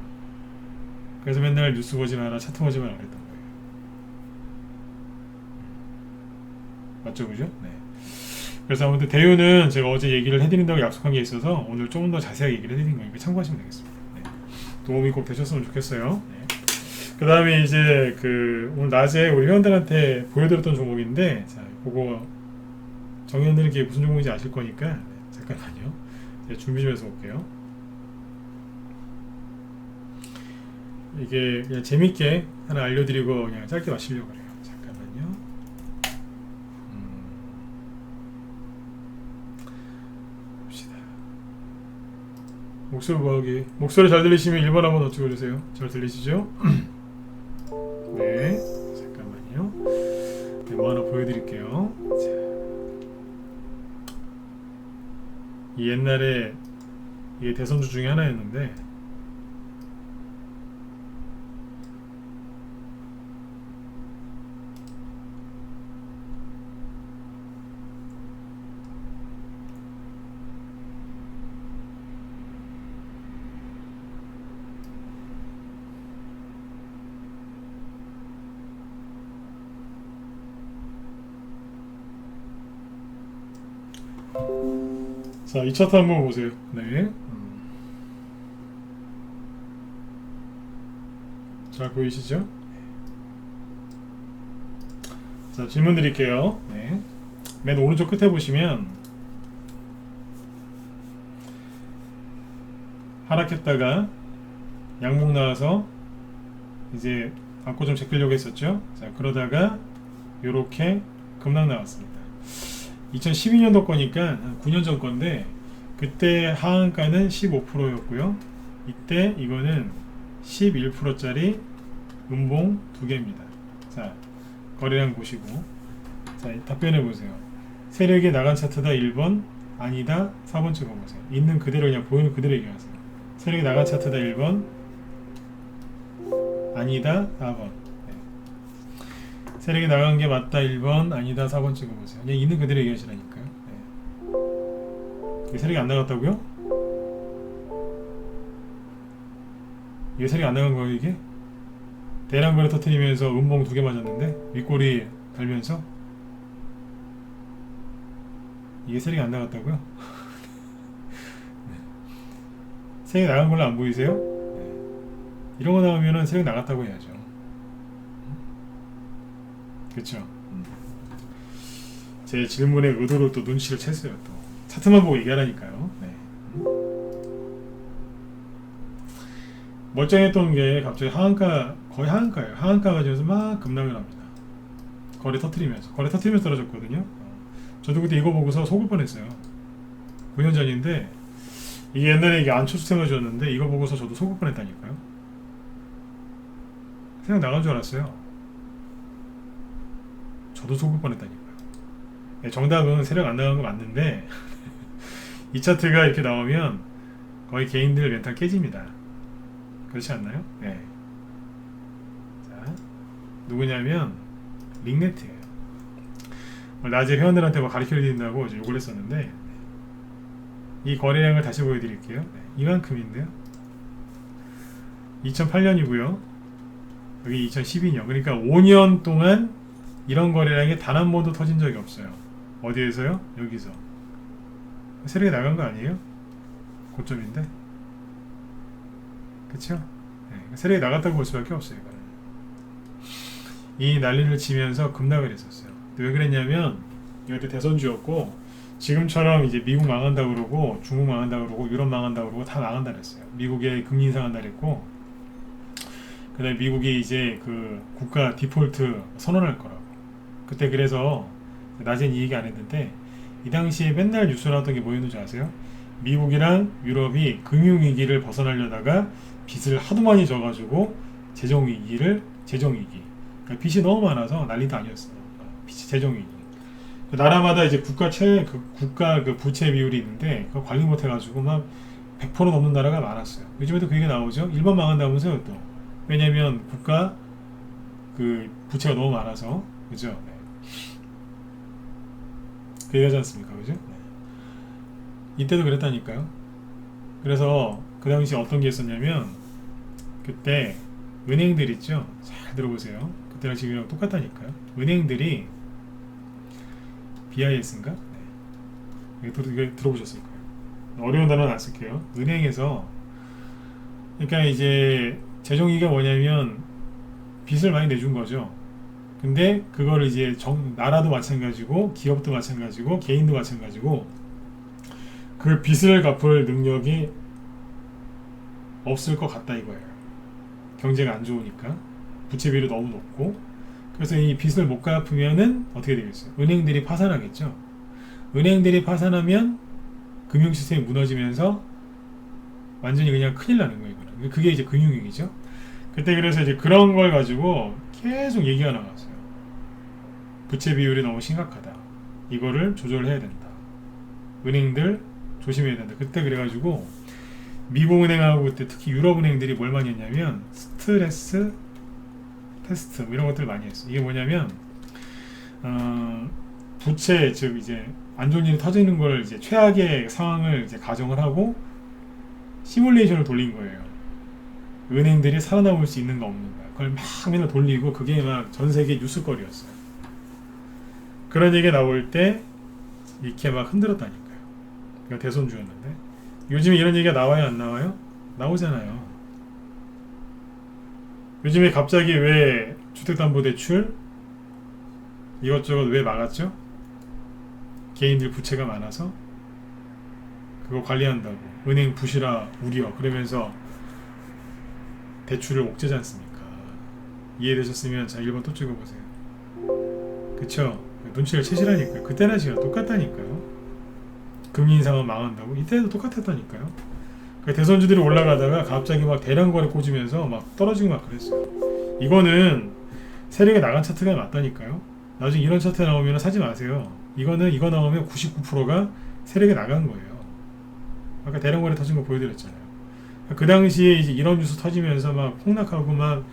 그래서 맨날 뉴스 보지 마라, 차트 보지 마라 그랬던 거예요. 맞죠? 그죠? 네. 그래서 아무튼 대우는 제가 어제 얘기를 해드린다고 약속한 게 있어서 오늘 조금 더 자세하게 얘기를 해드린 거니까 참고하시면 되겠습니다. 네. 도움이 꼭 되셨으면 좋겠어요. 네. 그 다음에 이제 오늘 낮에 우리 회원들한테 보여드렸던 종목인데, 자, 그거 정의원들은 이게 무슨 종목인지 아실 거니까, 네, 잠깐만요. 제가 준비 좀 해서 볼게요. 이게 그냥 재밌게 하나 알려드리고 그냥 짧게 마시려고 그래요. 잠깐만요. 봅시다. 목소리 잘 들리시면 1번 한번 더 찍어주세요. 잘 들리시죠? 네, 잠깐만요. 네, 뭐 하나 보여드릴게요. 자, 이 옛날에 이게 대선주 중에 하나였는데 자, 이 차트 한번 보세요. 네. 잘 보이시죠? 자, 질문 드릴게요. 네. 맨 오른쪽 끝에 보시면 하락했다가 양목 나와서 이제 안고 좀 제끼려고 했었죠. 자, 그러다가 요렇게 급락 나왔습니다. 2012년도 거니까 한 9년 전 건데, 그때 하한가는 15%였고요. 이때 이거는 11%짜리 음봉 두 개입니다. 자, 거래량 보시고, 자, 답변해 보세요. 세력이 나간 차트다 1번, 아니다 4번 찍어보세요. 있는 그대로 그냥 보이는 그대로 얘기하세요. 세력이 나간 차트다 1번, 아니다 4번. 네. 세력이 나간 게 맞다 1번, 아니다 4번 찍어보세요. 그냥 있는 그대로 얘기하시라니까요. 네. 세력이 안 나갔다고요? 이게 세력이 안 나간 거예요 이게? 대량거래 터트리면서 음봉 두 개 맞았는데 윗꼬리 달면서 이게 세력이 안 나갔다고요? 네. 세력이 나간 걸로 안 보이세요? 네. 이런 거 나오면은 세력이 나갔다고 해야죠. 그쵸? 제 질문의 의도로 또 눈치를 챘어요. 또 차트만 보고 얘기하라니까요. 네. 멀쩡했던 게 갑자기 하한가, 거의 하한가예요. 하한가가 지면서 막 급락을 합니다. 거래 터트리면서 떨어졌거든요. 저도 그때 이거 보고서 속을 뻔했어요. 9년 전인데 이게 옛날에 이게 안철수 테마주였는데 이거 보고서 저도 속을 뻔했다니까요. 그냥 나간 줄 알았어요. 저도 속을 뻔했다니까요. 네, 정답은 세력 안 나간 거 맞는데 이 차트가 이렇게 나오면 거의 개인들 멘탈 깨집니다. 그렇지 않나요? 네. 자, 누구냐면 링네트예요. 낮에 회원들한테 뭐 가르쳐 드린다고 욕을 했었는데, 이 거래량을 다시 보여드릴게요. 네, 이만큼인데요. 2008년이고요. 여기 2012년. 그러니까 5년 동안 이런 거래량이 단 한 번도 터진 적이 없어요. 어디에서요? 여기서. 세력이 나간 거 아니에요? 고점인데. 그쵸? 네, 세력이 나갔다고 볼 수밖에 없어요. 이거는. 이 난리를 치면서 급락을 했었어요. 왜 그랬냐면 이것도 대선주였고, 지금처럼 이제 미국 망한다 그러고 중국 망한다 그러고 유럽 망한다 그러고 다 망한다 그랬어요. 미국의 금리 인상한다 그랬고, 그다음에 미국이 이제 그 국가 디폴트 선언할 거라고. 그때 그래서 낮엔 이 얘기 안 했는데, 이 당시에 맨날 뉴스 나왔던 게 뭐였는지 아세요? 미국이랑 유럽이 금융위기를 벗어나려다가 빚을 하도 많이 져가지고 재정위기, 그러니까 빚이 너무 많아서 난리도 아니었어요. 빚이 재정위기. 그 나라마다 이제 국가 그 부채 비율이 있는데 그거 관리 못해가지고 막 100% 넘는 나라가 많았어요. 요즘에도 그 얘기 나오죠. 일본 망한다면서요 또. 왜냐면 국가 그 부채가 너무 많아서. 그죠? 네. 그 얘기하지 않습니까? 그죠? 네. 이때도 그랬다니까요. 그래서 그 당시 어떤 게 있었냐면, 그때 은행들 있죠? 잘 들어보세요. 그때랑 지금이랑 똑같다니까요. 은행들이 BIS인가? 네. 이거 들어보셨을 거예요. 어려운 단어는 안 쓸게요. 은행에서, 그러니까 이제 재정위기가 뭐냐면 빚을 많이 내준 거죠. 근데 그거를 이제 나라도 마찬가지고 기업도 마찬가지고 개인도 마찬가지고 그 빚을 갚을 능력이 없을 것 같다 이거예요. 경제가 안 좋으니까 부채 비율이 너무 높고. 그래서 이 빚을 못 갚으면은 어떻게 되겠어요? 은행들이 파산하겠죠. 은행들이 파산하면 금융 시스템이 무너지면서 완전히 그냥 큰일 나는 거예요. 이거는. 그게 이제 금융위기죠. 그때 그래서 이제 그런 걸 가지고 계속 얘기가 나왔어요. 부채 비율이 너무 심각하다. 이거를 조절해야 된다. 은행들 조심해야 된다. 그때 그래가지고 미국은행하고 그때 특히 유럽은행들이 뭘 많이 했냐면 스트레스 테스트 뭐 이런 것들을 많이 했어요. 이게 뭐냐면 부채, 즉 이제 안 좋은 일이 터지는 걸 이제 최악의 상황을 이제 가정을 하고 시뮬레이션을 돌린 거예요. 은행들이 살아남을 수 있는가 없는가. 그걸 막 맨날 돌리고 그게 막 전 세계 뉴스거리였어요. 그런 얘기 나올 때 이렇게 막 흔들었다니까요. 그러니까 대선주였는데 요즘에 이런 얘기가 나와요 안 나와요? 나오잖아요. 요즘에 갑자기 왜 주택담보대출 이것저것 왜 막았죠? 개인들 부채가 많아서 그거 관리한다고 은행 부실화 우려 그러면서 대출을 옥죄지 않습니까? 이해되셨으면 자 1번 또 찍어보세요. 그쵸? 눈치를 채시라니까요. 그때나 지금 똑같다니까요. 금리 인상은 망한다고 이때도 똑같았다니까요. 대선주들이 올라가다가 갑자기 막 대량 거래 꽂으면서 막 떨어지고 막 그랬어요. 이거는 세력에 나간 차트가 맞다니까요. 나중에 이런 차트 나오면 사지 마세요. 이거는 이거 나오면 99%가 세력에 나간 거예요. 아까 대량 거래 터진 거 보여드렸잖아요. 그 당시에 이제 이런 뉴스 터지면서 막 폭락하고 막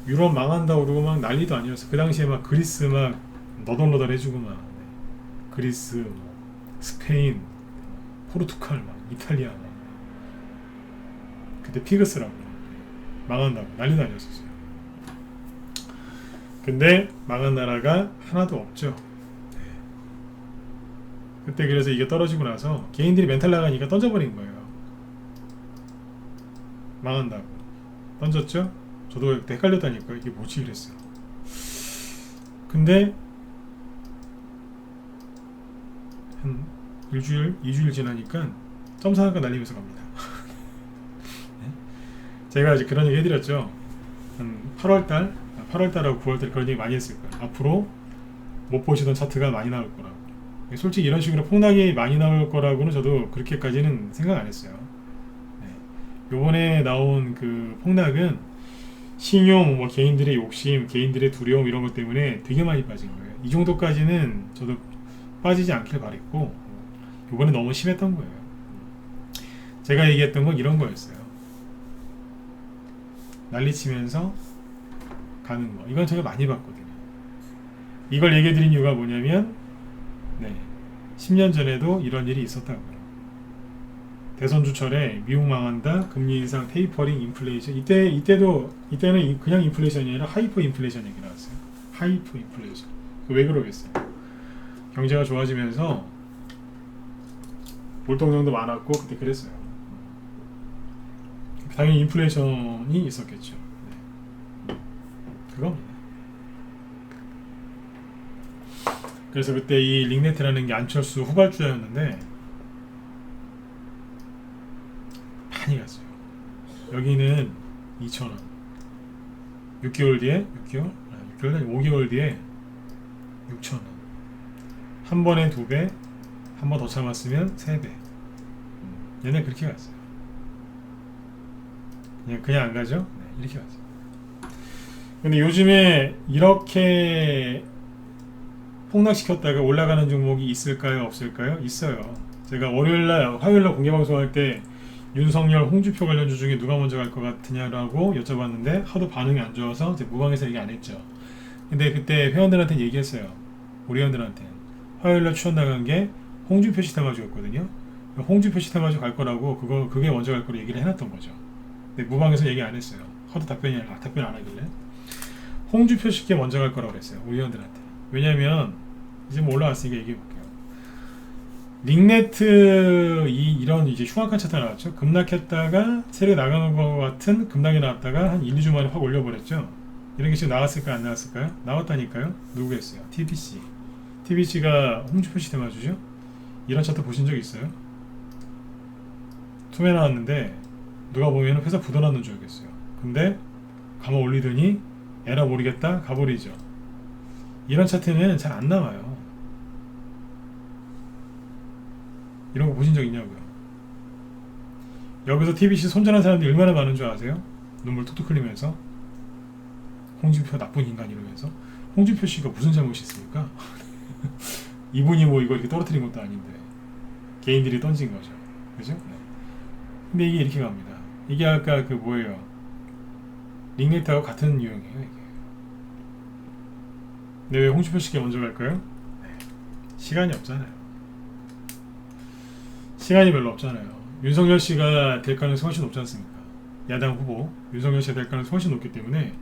유럽 망한다고 그러고 막 난리도 아니었어. 그 당시에 막 그리스 막 너덜너덜 해주고 막 그리스, 뭐 스페인, 포르투갈, 막 이탈리아 막 그때 피그스라고 망한다고 난리도 아니었었어요. 근데 망한 나라가 하나도 없죠. 그때 그래서 이게 떨어지고 나서 개인들이 멘탈 나가니까 던져버린 거예요. 망한다고 던졌죠? 저도 그때 헷갈렸다니까요. 이게 뭐지 이랬어요. 근데 한 일주일, 2주일 지나니까 점사가 날리면서 갑니다. 제가 이제 그런 얘기 해드렸죠. 한 8월달하고 9월달 그런 얘기 많이 했을 거예요. 앞으로 못 보시던 차트가 많이 나올 거라고. 솔직히 이런 식으로 폭락이 많이 나올 거라고는 저도 그렇게까지는 생각 안 했어요. 요번에 나온 그 폭락은 신용, 뭐 개인들의 욕심, 개인들의 두려움 이런 것 때문에 되게 많이 빠진 거예요. 이 정도까지는 저도 빠지지 않길 바랬고 요번에 너무 심했던 거예요. 제가 얘기했던 건 이런 거였어요. 난리치면서 가는 거. 이건 제가 많이 봤거든요. 이걸 얘기해 드린 이유가 뭐냐면 10년 전에도 이런 일이 있었다고요. 대선 주철에 미국 망한다, 금리 인상, 테이퍼링, 인플레이션. 이때는 그냥 인플레이션이 아니라 하이퍼 인플레이션 얘기 나왔어요. 하이퍼 인플레이션. 왜 그러겠어요? 경제가 좋아지면서 몰동정도 많았고 그때 그랬어요. 당연히 인플레이션이 있었겠죠. 그겁니다. 그래서 그때 이 링네트라는 게 안철수 후발주자였는데 많이 갔어요. 여기는 2,000원. 6개월 뒤에 5개월 뒤에 6,000원. 한 번에 2배, 한 번 더 참았으면 3배. 얘네 그렇게 갔어요. 그냥 안 가죠? 네, 이렇게 가죠. 근데 요즘에 이렇게 폭락시켰다가 올라가는 종목이 있을까요? 없을까요? 있어요. 제가 화요일날 공개방송할 때 윤석열, 홍준표 관련주 중에 누가 먼저 갈 것 같으냐라고 여쭤봤는데 하도 반응이 안 좋아서 이제 무방에서 얘기 안 했죠. 근데 그때 회원들한테 얘기했어요. 우리 회원들한테 화요일날 추천 나간 게 홍준표 시스템아주였거든요. 홍준표 시스템아주 갈 거라고 그게 먼저 갈 거라고 얘기를 해놨던 거죠. 근데 무방에서 얘기 안 했어요. 하도 답변 안 하길래 홍준표 씨께 먼저 갈 거라고 그랬어요. 우리 회원들한테. 왜냐면 이제 뭐 올라왔으니까 얘기해 볼게요. 링네트 이런 이제 흉악한 차트가 나왔죠. 급락했다가 세력이 나가는 것 같은 급락이 나왔다가 한 1, 2주 만에 확 올려버렸죠. 이런 게 지금 나왔을까요? 안 나왔을까요? 나왔다니까요. 누구겠어요? TBC. TBC가 홍준표 씨 대마주죠. 이런 차트 보신 적 있어요? 투매 나왔는데 누가 보면 회사 부도났는 줄 알겠어요. 근데 감아 올리더니 에라 모르겠다 가버리죠. 이런 차트는 잘 안 나와요. 이런 거 보신 적 있냐고요. 여기서 TBC 손절한 사람들이 얼마나 많은 줄 아세요? 눈물 툭툭 흘리면서 홍준표 나쁜 인간 이러면서. 홍준표 씨가 무슨 잘못이 있습니까? 이분이 뭐 이거 이렇게 떨어뜨린 것도 아닌데 개인들이 던진 거죠. 그죠? 네. 근데 이게 이렇게 갑니다. 이게 아까 그 뭐예요? 링네트하고 같은 유형이에요. 이게. 근데 왜 홍준표 씨가 먼저 갈까요? 네. 시간이 없잖아요. 시간이 별로 없잖아요. 윤석열 씨가 될 가능성이 훨씬 높지 않습니까? 야당 후보 윤석열 씨가 될 가능성이 훨씬 높기 때문에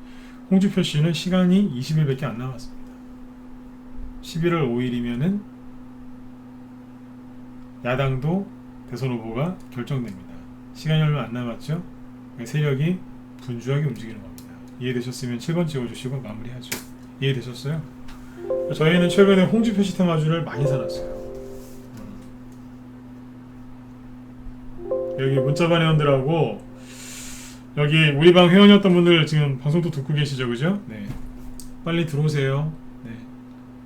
홍준표 씨는 시간이 20일밖에 안 남았습니다. 11월 5일이면은 야당도 대선 후보가 결정됩니다. 시간이 얼마 안 남았죠? 세력이 분주하게 움직이는 겁니다. 이해되셨으면 7번 찍어주시고 마무리하죠. 이해되셨어요? 저희는 최근에 홍주표 시테마주를 많이 사놨어요. 여기 문자반 회원들하고 여기 우리 방 회원이었던 분들 지금 방송도 듣고 계시죠, 그죠? 네, 빨리 들어오세요. 네,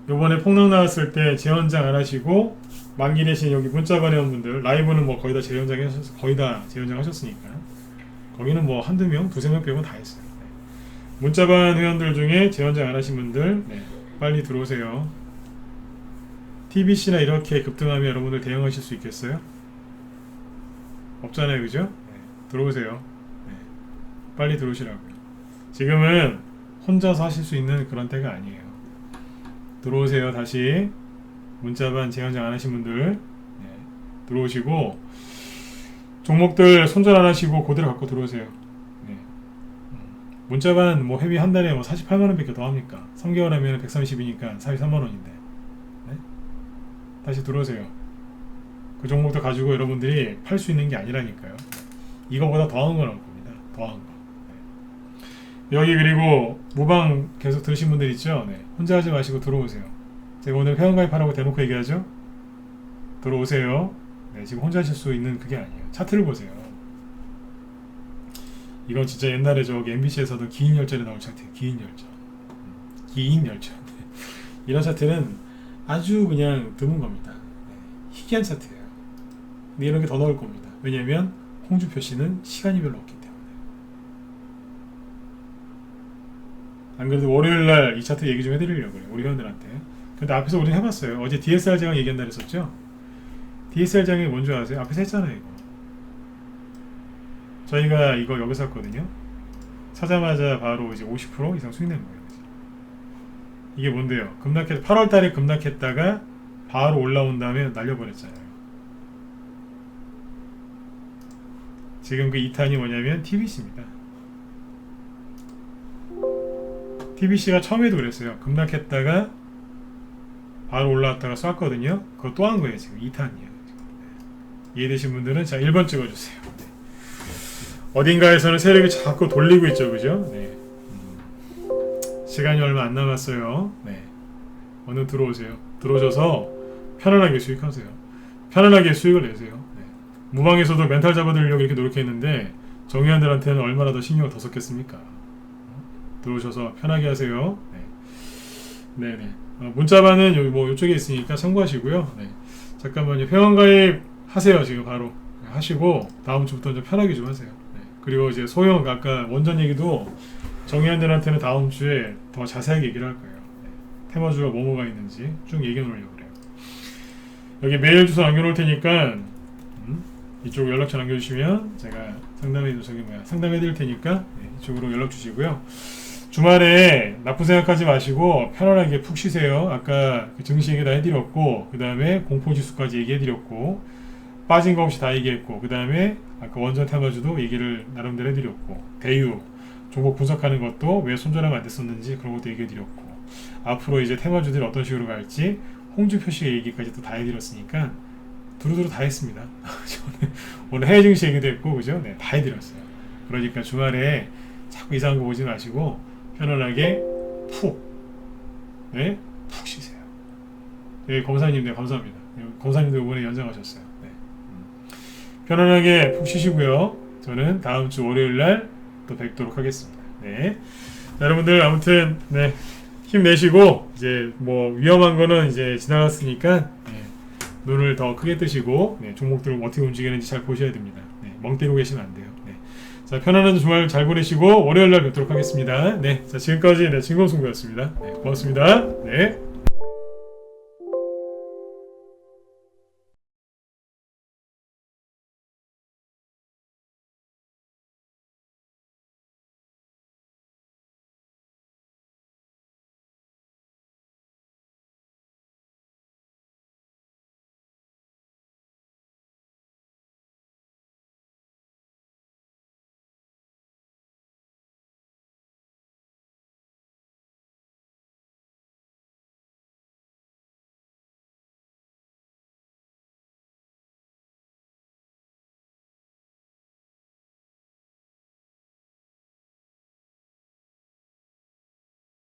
요번에 폭락 나왔을 때 재연장 안 하시고 만기 대신 여기 문자반 회원분들 라이브는 뭐 거의 다 재연장 하셨으니까 거기는 뭐 한두 명, 두세 명 빼고 다 했어요. 네. 문자반 회원들 중에 재연장 안 하신 분들 네, 빨리 들어오세요. TBC나 이렇게 급등하면 여러분들 대응하실 수 있겠어요? 없잖아요, 그죠? 네, 들어오세요. 네, 빨리 들어오시라고요. 지금은 혼자서 하실 수 있는 그런 때가 아니에요. 들어오세요. 다시 문자반 재연장 안 하신 분들 네, 들어오시고 종목들 손절 안 하시고 그대로 갖고 들어오세요. 네. 문자반 뭐 회비 한 달에 뭐 48만원 밖에 더 합니까? 3개월 하면 130이니까 43만원인데 네? 다시 들어오세요. 그 종목도 가지고 여러분들이 팔 수 있는 게 아니라니까요. 이거보다 더한 건 나올 겁니다. 더한 거. 네. 여기 그리고 무방 계속 들으신 분들 있죠? 네. 혼자 하지 마시고 들어오세요. 제가 오늘 회원가입하라고 대놓고 얘기하죠? 들어오세요. 네, 지금 혼자 하실 수 있는 그게 아니에요. 차트를 보세요. 이건 진짜 옛날에 저기 MBC에서도 기인 열전에 나올 차트예요. 기인 열전. 기인 열전. 이런 차트는 아주 그냥 드문 겁니다. 네, 희귀한 차트예요. 근데 이런 게 더 나올 겁니다. 왜냐면 홍주표 씨는 시간이 별로 없기 때문에. 안 그래도 월요일날 이 차트 얘기 좀 해드리려고요. 우리 회원들한테. 근데 앞에서 우리는 해봤어요. 어제 DSR 장을 얘기한다 그랬었죠? DSR 장이 뭔지 아세요? 앞에서 했잖아요, 이거. 저희가 이거 여기서 샀거든요. 사자마자 바로 이제 50% 이상 수익 낸 거예요. 이게 뭔데요? 8월 달에 급락했다가 바로 올라온 다음에 날려버렸잖아요. 지금 그 2탄이 뭐냐면 TBC입니다. TBC가 처음에도 그랬어요. 급락했다가 바로 올라왔다가 쐈거든요. 그거 또 한 거예요. 지금 2탄이에요. 이해되신 분들은 자 1번 찍어주세요. 네. 어딘가에서는 세력이 자꾸 돌리고 있죠, 그죠? 네. 시간이 얼마 안 남았어요. 네. 오늘 들어오세요. 들어오셔서 편안하게 수익하세요. 편안하게 수익을 내세요. 네. 무방에서도 멘탈 잡아드리려고 이렇게 노력했는데 정의원들한테는 얼마나 더 신경을 더 썼겠습니까? 들어오셔서 편하게 하세요. 네. 네네. 문자반은 여기 뭐 이쪽에 있으니까 참고하시고요. 네. 잠깐만요. 회원가입 하세요. 지금 바로 하시고 다음 주부터 좀 편하게 좀 하세요. 네. 그리고 이제 소형 아까 원전 얘기도 정의원들한테는 다음 주에 더 자세하게 얘기를 할 거예요. 네. 테마주가 뭐가 있는지 쭉 얘기해 놓으려고 그래요. 여기 메일 주소 남겨놓을 테니까 이쪽으로 연락처 남겨주시면 제가 상담해 드릴 테니까 네, 이쪽으로 연락 주시고요. 주말에 나쁜 생각하지 마시고 편안하게 푹 쉬세요. 아까 그 증시 얘기 다 해드렸고 그 다음에 공포지수까지 얘기해드렸고 빠진 거 없이 다 얘기했고 그 다음에 아까 원전 테마주도 얘기를 나름대로 해드렸고 대유 종목 분석하는 것도 왜 손절하면 안 됐었는지 그런 것도 얘기해드렸고 앞으로 이제 테마주들이 어떤 식으로 갈지 홍주 표시 얘기까지 또 다 해드렸으니까 두루두루 다 했습니다. 오늘 해외 증시 얘기도 했고 그죠? 네, 다 해드렸어요. 그러니까 주말에 자꾸 이상한 거 보지 마시고 편안하게 푹 쉬세요. 네, 검사님 네 감사합니다. 검사님도 이번에 연장하셨어요. 네. 편안하게 푹 쉬시고요. 저는 다음 주 월요일날 또 뵙도록 하겠습니다. 네. 자, 여러분들 아무튼 네, 힘내시고 이제 뭐 위험한 거는 이제 지나갔으니까 네, 눈을 더 크게 뜨시고 네, 종목들을 어떻게 움직이는지 잘 보셔야 됩니다. 네, 멍 때리고 계시면 안 돼요. 네. 자, 편안한 주말 잘 보내시고 월요일날 뵙도록 하겠습니다. 네, 자 지금까지 네, 진검승부였습니다. 네, 고맙습니다. 네.